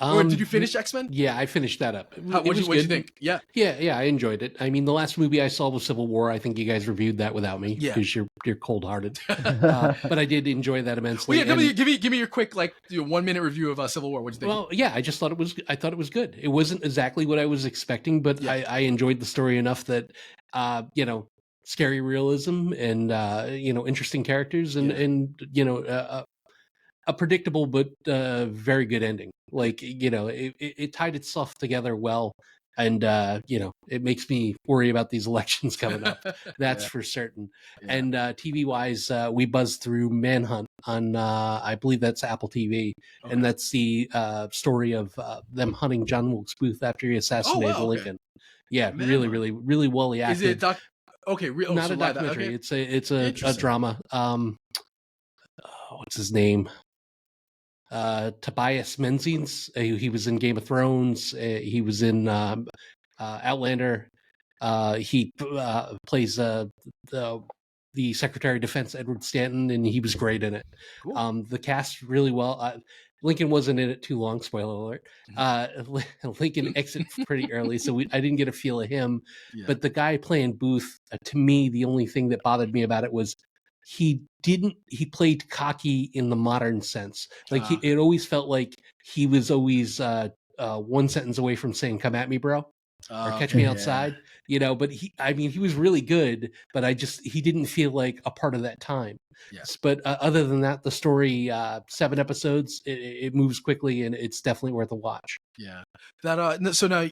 Or did you finish X-Men? Yeah, I finished that up. What did you think? Yeah, I enjoyed it. I mean, the last movie I saw was Civil War. I think you guys reviewed that without me because you're cold-hearted. But I did enjoy that immensely. Well, yeah, give me your quick 1-minute review of Civil War. What did you think? Well, yeah, I thought it was good. It wasn't exactly what I was expecting, but I enjoyed the story enough that scary realism and interesting characters and a predictable but very good ending. Like, it tied itself together well. And, it makes me worry about these elections coming up. That's for certain. Yeah. And TV wise, we buzzed through Manhunt on, I believe that's Apple TV. Okay. And that's the story of them hunting John Wilkes Booth after he assassinated okay. Lincoln. Yeah, Manhunt. really, really, really well acted. Is it okay? Not a documentary. Okay. It's a drama. What's his name? Tobias Menzies. He was in Game of Thrones. He was in Outlander. He plays the Secretary of Defense, Edward Stanton, and he was great in it. Cool. The cast really well. Lincoln wasn't in it too long. Spoiler alert. Lincoln exits pretty early, so I didn't get a feel of him. Yeah. But the guy playing Booth, to me, the only thing that bothered me about it was he played cocky in the modern sense. Like it always felt like he was always one sentence away from saying, "Come at me, bro," or "Catch me outside." But he was really good, but he didn't feel like a part of that time. Yes. But other than that, the story, 7 episodes, it moves quickly and it's definitely worth a watch. Yeah. That so now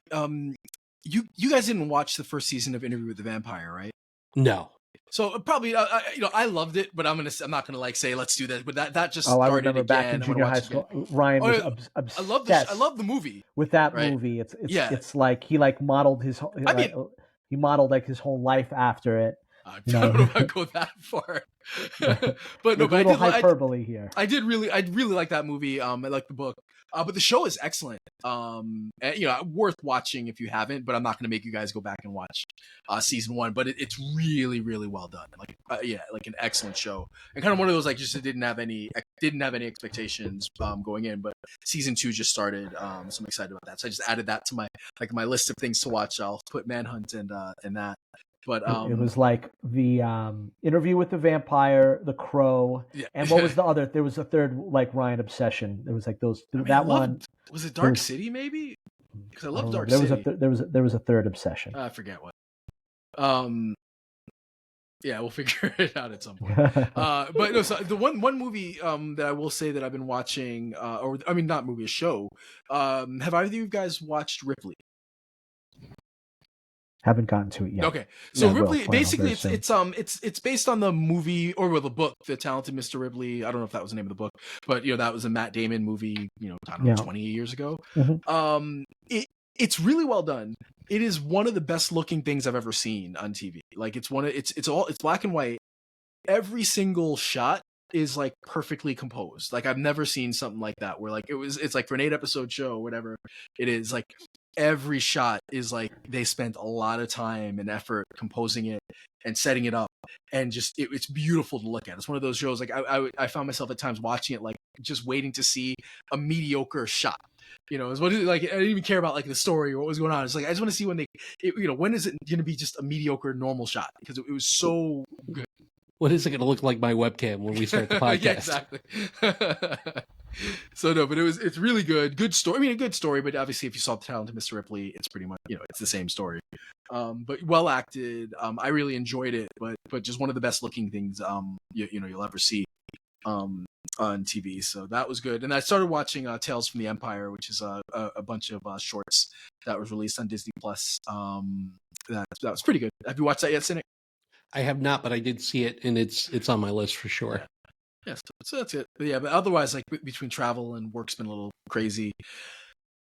you guys didn't watch the first season of Interview with the Vampire, right? No. So probably I loved it, but I'm not gonna like say let's do that. But that just started I remember again. back in junior high school, Ryan was obsessed. I love the movie. With that movie. It's like he modeled his whole. He modeled like his whole life after it. I don't know if I go that far, but no, but hyperbole here. I really like that movie. I like the book, but the show is excellent. And, worth watching if you haven't. But I'm not going to make you guys go back and watch season 1. But it's really, really well done. Like like an excellent show. And kind of one of those like just didn't have any expectations going in. But season 2 just started, so I'm excited about that. So I just added that to my list of things to watch. I'll put Manhunt and that. But it was like the Interview with the Vampire, The Crow, and what was the other? There was a third like Ryan obsession. There was like those. One was it Dark City maybe? Because I love Dark City. There was a third obsession. I forget what. Yeah, we'll figure it out at some point. But no, so the one movie that I will say that I've been watching, not movie, a show. Have either of you guys watched Ripley? Haven't gotten to it yet. Okay, so Ripley, basically, it's based on the movie or the book, The Talented Mr. Ripley. I don't know if that was the name of the book, but that was a Matt Damon movie. 20 years ago. Mm-hmm. It's really well done. It is one of the best looking things I've ever seen on TV. Like it's black and white. Every single shot is like perfectly composed. Like I've never seen something like that where like it's like for an 8-episode show or whatever it is, like every shot is like they spent a lot of time and effort composing it and setting it up, and just it's beautiful to look at. It's one of those shows like I found myself at times watching it like just waiting to see a mediocre shot. It's what like I didn't even care about like the story or what was going on. It's like I just want to see when when is it going to be just a mediocre normal shot, because it was so good. What is it going to look like my webcam when we start the podcast? Yeah, exactly. So no, but it's really good. Good story. I mean, a good story, but obviously if you saw The Talented Mr. Ripley, it's pretty much, it's the same story. But well acted. I really enjoyed it, but just one of the best looking things you'll ever see on TV. So that was good. And I started watching Tales from the Empire, which is a bunch of shorts that was released on Disney Plus. That was pretty good. Have you watched that yet, Cinik? I have not, but I did see it, and it's on my list for sure. Yeah, so that's it. But otherwise, like between travel and work's been a little crazy.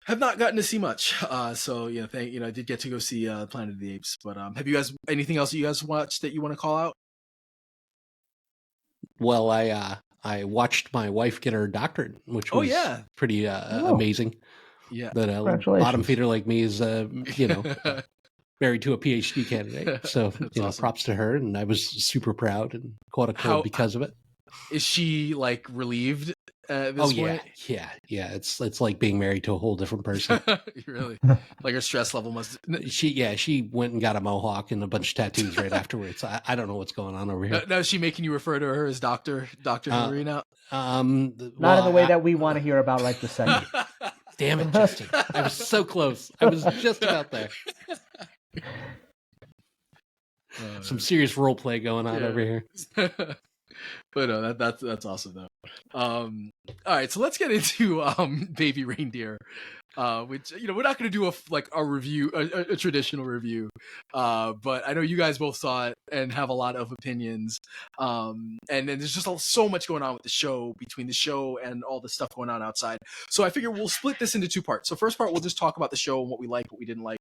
Have not gotten to see much. So I did get to go see Planet of the Apes. But have you guys anything else that you guys watched that you want to call out? Well, I watched my wife get her doctorate, which was pretty amazing. Yeah, that bottom feeder like me is married to a PhD candidate. So awesome. Props to her, and I was super proud and caught a cold because of it. Is she like relieved at this point? Yeah. It's like being married to a whole different person. Really? Like her stress level must. She went and got a mohawk and a bunch of tattoos right afterwards. I don't know what's going on over here. Now is she making you refer to her as Dr. Hillary now? Not in the way that we want to hear about right this second. Damn it, Justin! I was so close. I was just about there. Some serious role play going on over here. But no, that's awesome though. All right, so let's get into Baby Reindeer. Which we're not going to do a review, a traditional review, but I know you guys both saw it and have a lot of opinions. And then there's just so much going on with the show, between the show and all the stuff going on outside. So I figure we'll split this into two parts. So first part, we'll just talk about the show and what we like, what we didn't like,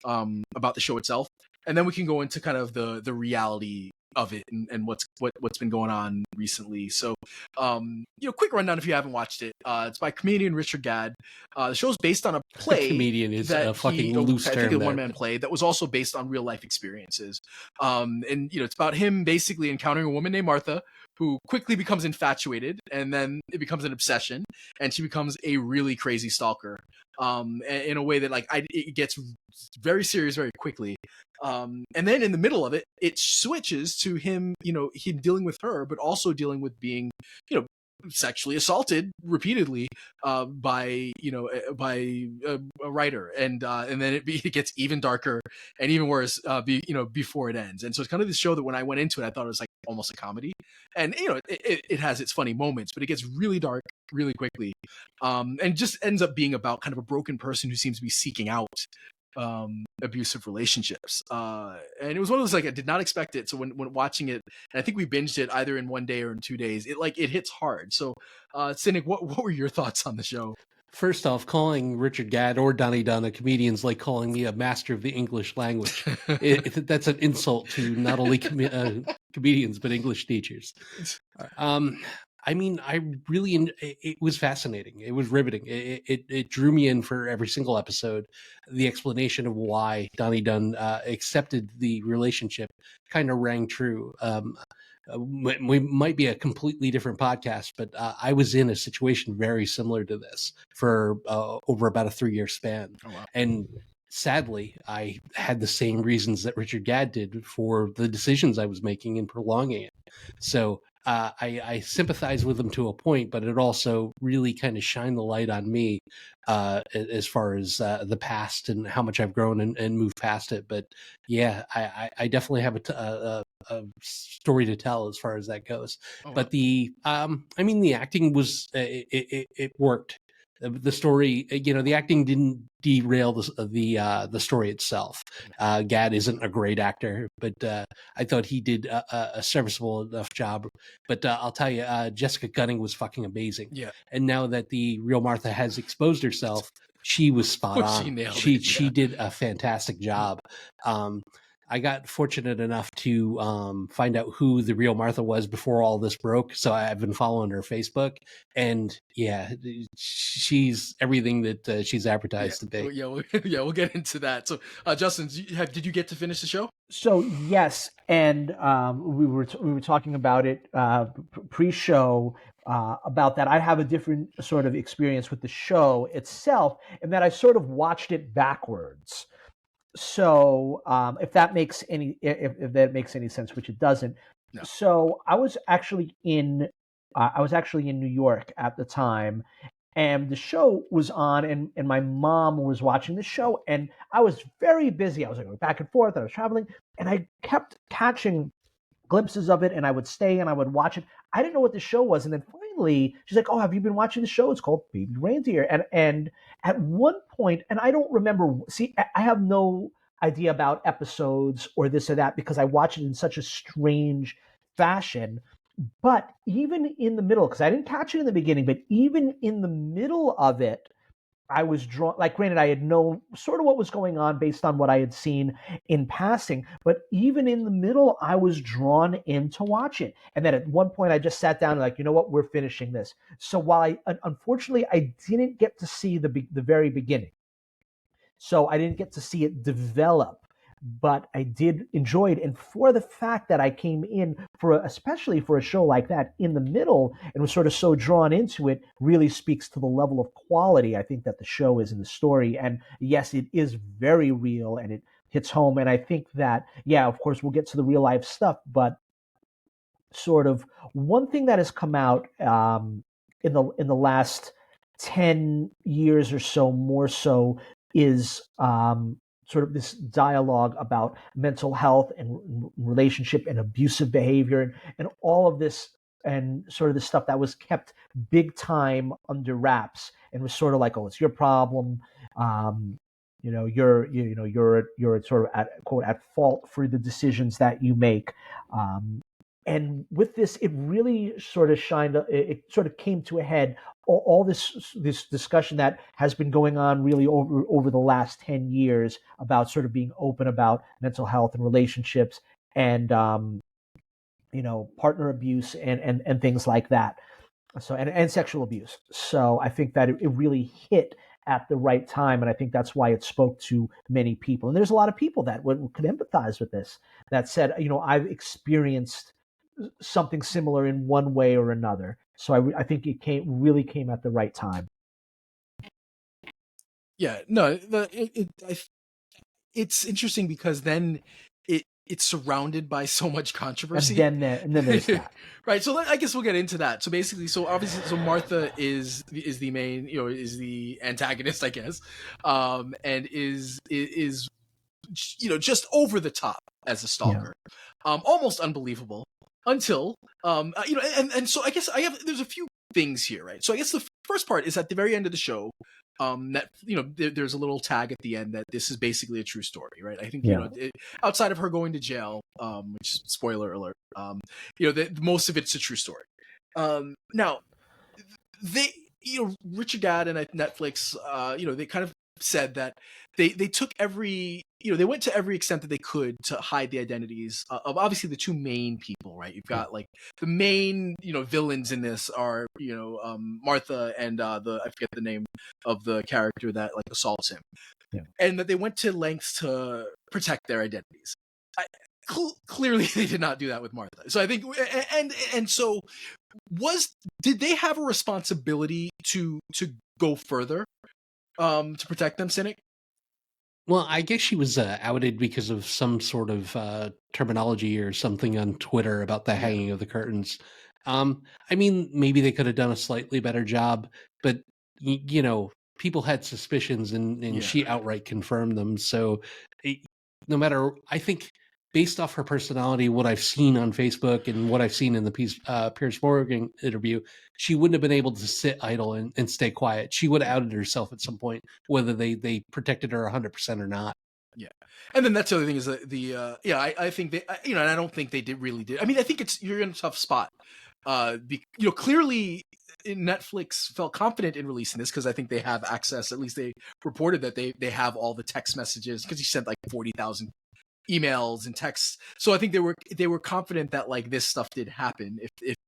about the show itself, and then we can go into kind of the reality of it and what's been going on recently. So quick rundown if you haven't watched it. It's by comedian Richard Gadd. The show's based on a play. Comedian is a fucking loose term. I think a one-man play that was also based on real life experiences. And it's about him basically encountering a woman named Martha who quickly becomes infatuated, and then it becomes an obsession, and she becomes a really crazy stalker. In a way that it gets very serious very quickly. And then in the middle of it, it switches to him, him dealing with her, but also dealing with being, sexually assaulted repeatedly by a writer, and then it gets even darker and even worse before it ends. And so it's kind of this show that when I went into it, I thought it was like almost a comedy, and it has its funny moments, but it gets really dark really quickly, and just ends up being about kind of a broken person who seems to be seeking out abusive relationships, and it was one of those I did not expect it. So when watching it, and I think we binged it either in one day or in 2 days, it hits hard. So Cinik, what were your thoughts on the show? First off, calling Richard Gadd or Donnie Dunn a comedian is like calling me a master of the English language. That's an insult to not only comedians but English teachers. I really, it was fascinating. It was riveting. It drew me in for every single episode. The explanation of why Donnie Dunn accepted the relationship kind of rang true. We might be a completely different podcast, but I was in a situation very similar to this for over about a 3-year span. Oh, wow. And sadly, I had the same reasons that Richard Gadd did for the decisions I was making in prolonging it. So I sympathize with him to a point, but it also really kind of shined the light on me as far as the past and how much I've grown and moved past it. But yeah, I definitely have a story to tell as far as that goes. Oh, wow. But the acting was it worked. The story, the acting didn't derail the story itself. Gadd isn't a great actor, but I thought he did a serviceable enough job. But I'll tell you, Jessica Gunning was fucking amazing. Yeah. And now that the real Martha has exposed herself, she was spot on. She nailed She it, yeah. did a fantastic job. I got fortunate enough to find out who the real Martha was before all this broke. So I've been following her Facebook, and yeah, she's everything that she's advertised to be. We'll get into that. So, Justin, did you get to finish the show? So yes, and we were talking about it pre-show about that. I have a different sort of experience with the show itself, in that I sort of watched it backwards. So if that makes any sense, which it doesn't. No. So I was actually in New York at the time, and the show was on, and my mom was watching the show, and I was very busy. I was going back and forth, and I was traveling, and I kept catching glimpses of it, and I would stay and I would watch it. I didn't know what the show was, and then finally she's like, "Oh, have you been watching the show? It's called Baby Reindeer." And at one point, and I don't remember. See, I have no idea about episodes or this or that because I watch it in such a strange fashion. But even in the middle, because I didn't catch it in the beginning, but even in the middle of it, I was drawn. Like, granted, I had known sort of what was going on based on what I had seen in passing, but even in the middle, I was drawn in to watch it. And then at one point, I just sat down and like, you know what, we're finishing this. So while unfortunately, I didn't get to see the very beginning, so I didn't get to see it develop, but I did enjoy it. And for the fact that I came in especially for a show like that in the middle and was sort of so drawn into it, really speaks to the level of quality I think that the show is in the story. And yes, it is very real and it hits home. And I think that, yeah, of course, we'll get to the real life stuff, but sort of one thing that has come out in the last 10 years or so, more so, is sort of this dialogue about mental health and relationship and abusive behavior and all of this and sort of the stuff that was kept big time under wraps and was sort of like, oh, it's your problem. You're sort of at quote at fault for the decisions that you make. And with this, it really sort of it sort of came to a head. All this discussion that has been going on really over the last 10 years about sort of being open about mental health and relationships and partner abuse and things like that. So and sexual abuse. So I think that it really hit at the right time, and I think that's why it spoke to many people. And there's a lot of people that could empathize with this, that said, I've experienced something similar in one way or another. So I think it really came at the right time. Yeah, no, it's interesting because then it's surrounded by so much controversy. And then there's that. Right. So I guess we'll get into that. So basically, obviously, Martha is the main, is the antagonist, I guess, and is just over the top as a stalker, almost unbelievable until and so I guess there's a few things here, right? So I guess the first part is at the very end of the show. That there's a little tag at the end that this is basically a true story, right? I think outside of her going to jail, which spoiler alert, most of it's a true story. Now they, Richard Dad and Netflix, they kind of said that they took they went to every extent that they could to hide the identities of obviously the two main people, right? You've got like the main, villains in this are, Martha and I forget the name of the character that like assaults him. Yeah. And that they went to lengths to protect their identities. Clearly they did not do that with Martha. So I think, and so did they have a responsibility to go further to protect them, Cynic? Well, I guess she was outed because of some sort of terminology or something on Twitter about the hanging of the curtains. I mean, maybe they could have done a slightly better job, but people had suspicions, and she outright confirmed them. So, no matter, I think, based off her personality, what I've seen on Facebook and what I've seen in the Piers Morgan interview, she wouldn't have been able to sit idle and stay quiet. She would have outed herself at some point, whether they protected her 100% or not. Yeah. And then that's the other thing is that I think they, and I don't think they really did. I mean, I think you're in a tough spot. Clearly Netflix felt confident in releasing this because I think they have access. At least they reported that they have all the text messages because he sent like 40,000 emails and texts. So I think they were confident that like this stuff did happen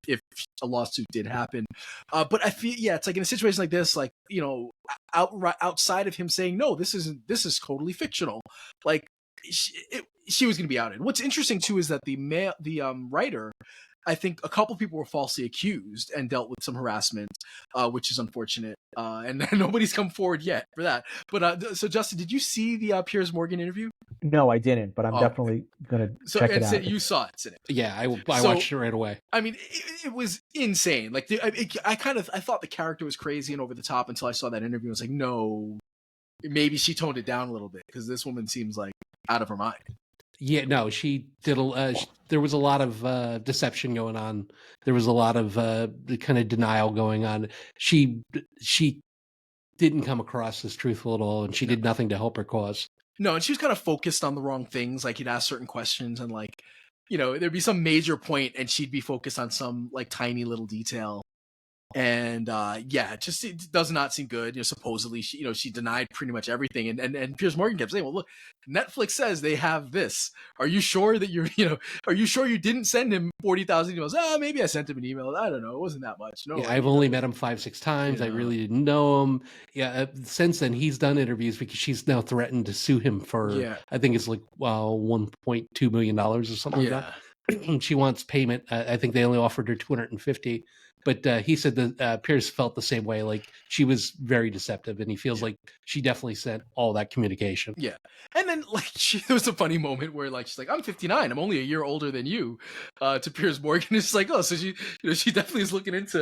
if a lawsuit did happen. But I feel it's like in a situation like this, like outside of him saying no, this is totally fictional. Like she was going to be outed. What's interesting too is that the writer, I think a couple people were falsely accused and dealt with some harassment, which is unfortunate. And nobody's come forward yet for that. But so Justin, did you see the Piers Morgan interview? No, I didn't, but I'm definitely going to check it out. You saw it, Cinik. Yeah, I watched it right away. I mean, it was insane. Like I thought the character was crazy and over the top until I saw that interview. I was like, no, maybe she toned it down a little bit because this woman seems like out of her mind. Yeah, no, she did. There was a lot of deception going on. There was a lot of kind of denial going on. She didn't come across as truthful at all, and she did nothing to help her cause. No, and she was kind of focused on the wrong things. Like he'd ask certain questions, and like, there'd be some major point, and she'd be focused on some like tiny little detail. And it does not seem good. Supposedly she denied pretty much everything. And Piers Morgan kept saying, well, look, Netflix says they have this. Are you sure that are you sure you didn't send him 40,000 emails? Maybe I sent him an email. I don't know. It wasn't that much. No, I've only met him 5-6 times. I really didn't know him. Yeah. Since then he's done interviews because she's now threatened to sue him for, I think it's like, $1.2 million or something like that. She wants payment. I think they only offered her 250. But he said that Piers felt the same way. Like she was very deceptive, and he feels like she definitely sent all that communication. Yeah, and then like there was a funny moment where like she's like, "I'm 59. I'm only a year older than you." To Piers Morgan, it's like, oh, so she definitely is looking into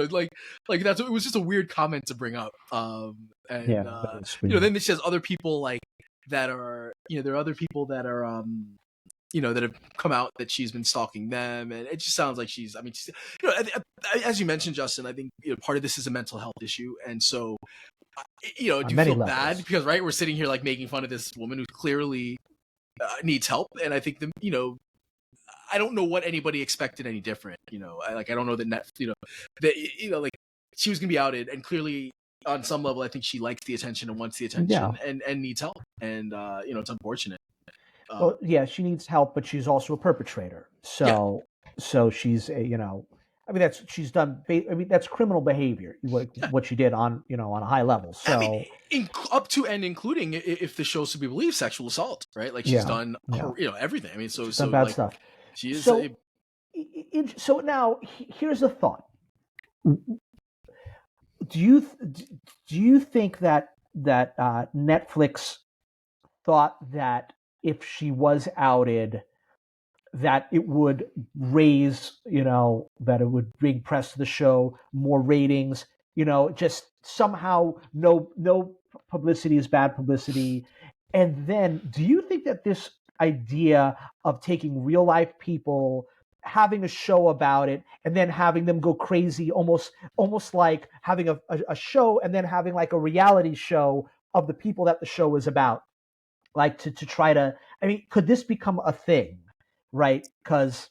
like that's it was just a weird comment to bring up. Then she has other people like that are there are other people that are that have come out that she's been stalking them, and it just sounds like she's. I mean, she's, as you mentioned, Justin, I think part of this is a mental health issue, and so do On you many feel levels. bad because we're sitting here like making fun of this woman who clearly needs help, and I think I don't know what anybody expected any different. I don't know that like she was gonna be outed, and clearly on some level, I think she likes the attention and wants the attention, and needs help, and it's unfortunate. Well, yeah, she needs help, but she's also a perpetrator. So, so she's I mean, she's done. I mean, that's criminal behavior. What she did on on a high level. So, I mean, up to and including, if the show's to be believed, sexual assault, right? Like she's done, everything. I mean, she's done bad stuff. She is. So, so now here's a thought. Do you think that Netflix thought that if she was outed, that it would raise, that it would bring press to the show, more ratings, just somehow no publicity is bad publicity? And then do you think that this idea of taking real life people, having a show about it, and then having them go crazy, almost like having a show and then having like a reality show of the people that the show is about, like to try to, I mean, could this become a thing, right? Because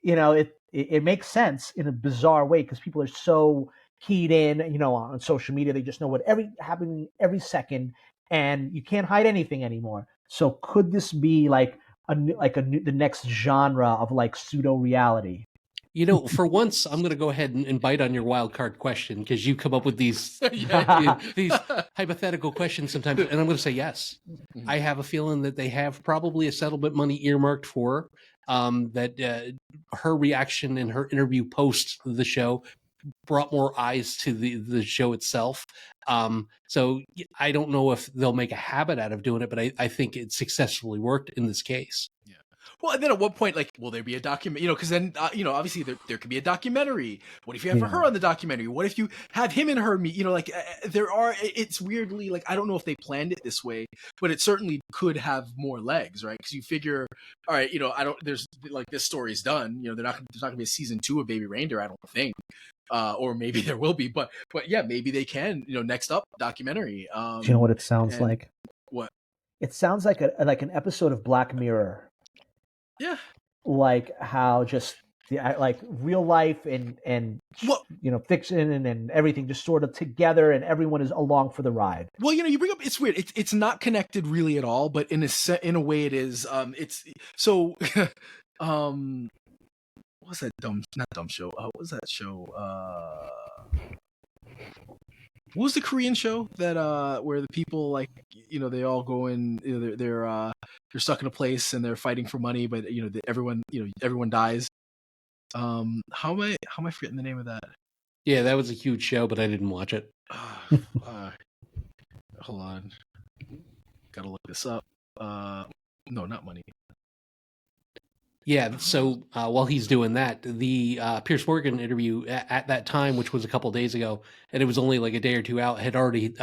it makes sense in a bizarre way because people are so keyed in, on social media. They just know what happening every second, and you can't hide anything anymore. So could this be like the next genre of like pseudo reality? For once, I'm going to go ahead and bite on your wild card question because you come up with these these hypothetical questions sometimes, and I'm going to say yes. I have a feeling that they have probably a settlement money earmarked for that. Her reaction in her interview post the show brought more eyes to the show itself. So I don't know if they'll make a habit out of doing it, but I think it successfully worked in this case. Yeah. Well, and then at what point, like, will there be a document? Because then, obviously there could be a documentary. What if you have her on the documentary? What if you have him and her meet? It's weirdly, like, I don't know if they planned it this way, but it certainly could have more legs, right? Because you figure, all right, there's like this story's done. There's not gonna be a season 2 of Baby Reindeer, I don't think. Or maybe there will be, but yeah, maybe they can. Next up, documentary. Do you know what it sounds like? What? It sounds like an episode of Black Mirror. Yeah. Like how just like real life and fiction and everything just sort of together, and everyone is along for the ride. Well, you bring up, it's weird. It's not connected really at all, but in a way it is. It's so. What was that not dumb show? What was that show? What was the Korean show that where the people, like, they all go in, they're stuck in a place and they're fighting for money, but everyone dies. How am I forgetting the name of that? Yeah, that was a huge show, but I didn't watch it. Hold on, gotta look this up. No, not Money. Yeah, so while he's doing that, the Piers Morgan interview at that time, which was a couple of days ago, and it was only like a day or two out, had already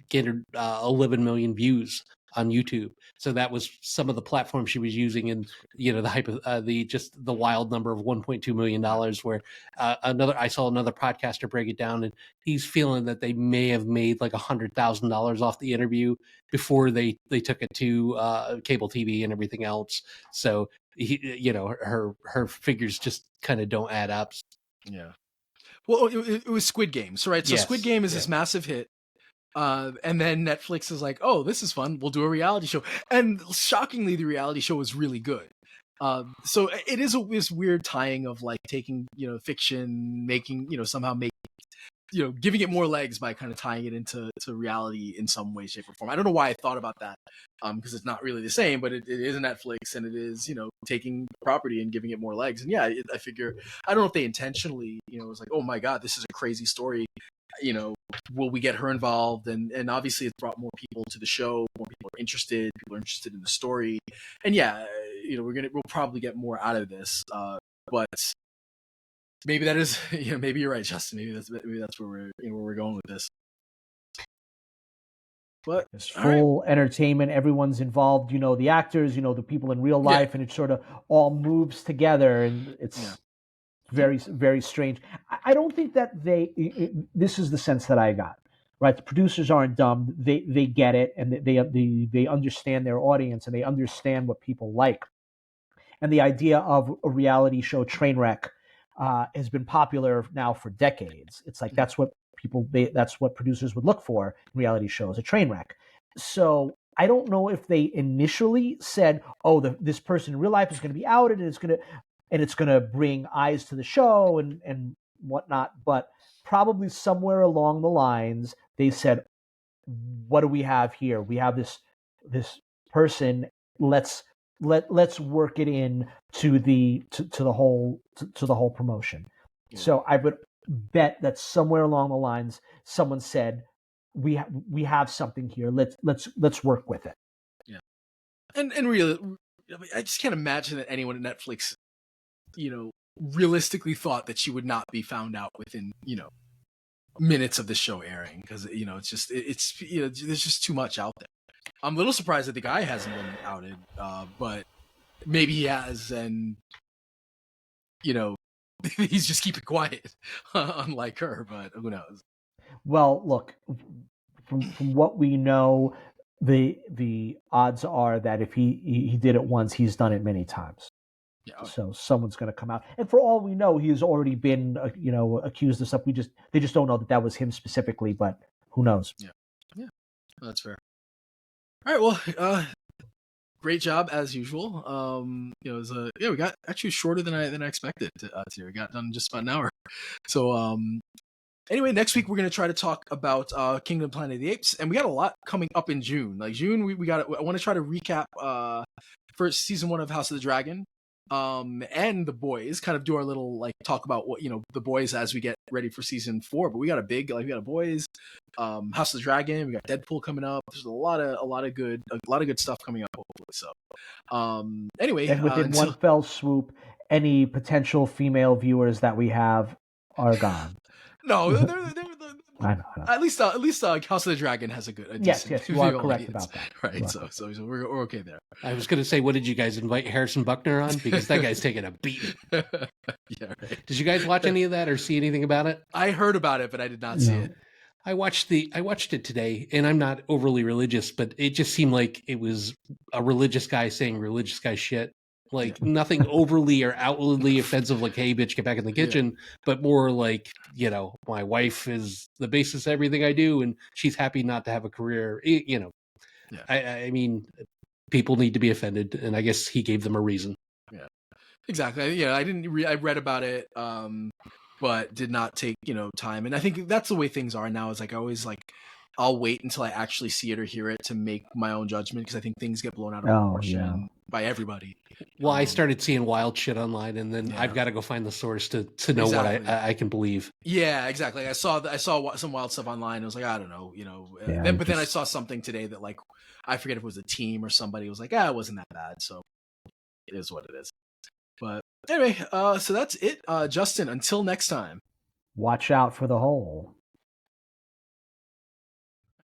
gained 11 million views on YouTube. So that was some of the platforms she was using, and the hype of the wild number of $1.2 million. Where I saw another podcaster break it down, and he's feeling that they may have made like $100,000 off the interview before they took it to cable TV and everything else. So her figures just kind of don't add up. Yeah. Well, it was Squid Game, so right. So yes. Squid Game is this massive hit. And then Netflix is like, oh, this is fun. We'll do a reality show. And shockingly, the reality show was really good. So it is this weird tying of like taking, fiction, making, somehow giving it more legs by kind of tying it into reality in some way, shape, or form. I don't know why I thought about that, because it's not really the same, but it is a Netflix, and it is, taking property and giving it more legs. And yeah, I figure, I don't know if they intentionally, it was like, oh my God, this is a crazy story. Will we get her involved? And obviously it's brought more people to the show. More people are interested. People are interested in the story. And yeah, we'll probably get more out of this. But maybe that is, maybe you're right, Justin. Maybe that's where we're going with this. But There's all right. full entertainment. Everyone's involved. You know the actors. You know the people in real Yeah. life, and it sort of all moves together, and it's very, very strange. I don't think that this is the sense that I got. Right, the producers aren't dumb. They get it, and they understand their audience, and they understand what people like. And the idea of a reality show train wreck has been popular now for decades. It's like that's what that's what producers would look for in reality shows, a train wreck. So I don't know if they initially said, "Oh, this person in real life is going to be outed, and it's going to bring eyes to the show and whatnot." But probably somewhere along the lines, they said, "What do we have here? We have this person. Let's work it in to the whole promotion." Yeah. So I would bet that somewhere along the lines, someone said, "We have something here. Let's work with it." Yeah, and really, I just can't imagine that anyone at Netflix, realistically thought that she would not be found out within minutes of the show airing, because it's just there's just too much out there. I'm a little surprised that the guy hasn't been outed, but maybe he has, and he's just keeping quiet, unlike her. But who knows? Well, look, from what we know, the odds are that if he did it once, he's done it many times. Yeah, okay. So someone's going to come out, and for all we know, he has already been accused of stuff. They just don't know that was him specifically, but who knows? Yeah, that's fair. All right, well, great job as usual. It was we got actually shorter than I expected today. We got done in just about an hour. So anyway, next week we're gonna try to talk about Kingdom Planet of the Apes, and we got a lot coming up in June. Like June, we got. I want to try to recap first season 1 of House of the Dragon, and The Boys. Kind of do our little talk about what The Boys as we get ready for season 4. But we got we got a Boys, House of the Dragon. We got Deadpool coming up. There's a lot of good stuff coming up. Hopefully, so anyway, And within one fell swoop, any potential female viewers that we have are gone. No, I know. At least House of the Dragon has a decent. Yes, you are correct about that. Right, so we're okay there. I was going to say, what did you guys invite Harrison Buckner on? Because that guy's taking a beating. Yeah, right. Did you guys watch any of that or see anything about it? I heard about it, but I did not see it. I watched it today, and I'm not overly religious, but it just seemed like it was a religious guy saying religious guy shit. Like nothing overly or outwardly offensive, like "Hey, bitch, get back in the kitchen," but more like, my wife is the basis of everything I do, and she's happy not to have a career. Yeah. I mean, people need to be offended, and I guess he gave them a reason. Yeah, exactly. Yeah, I didn't. I read about it, but did not take time, and I think that's the way things are now. Is I always I'll wait until I actually see it or hear it to make my own judgment, because I think things get blown out of proportion by everybody. Well, I started seeing wild shit online, and then I've got to go find the source to know Exactly. what I can believe. Yeah, exactly. I saw some wild stuff online. I was like, I don't know, but then I saw something today that I forget if it was a team or somebody was like, it wasn't that bad. So it is what it is. But anyway, so that's it. Justin, until next time. Watch out for the hole.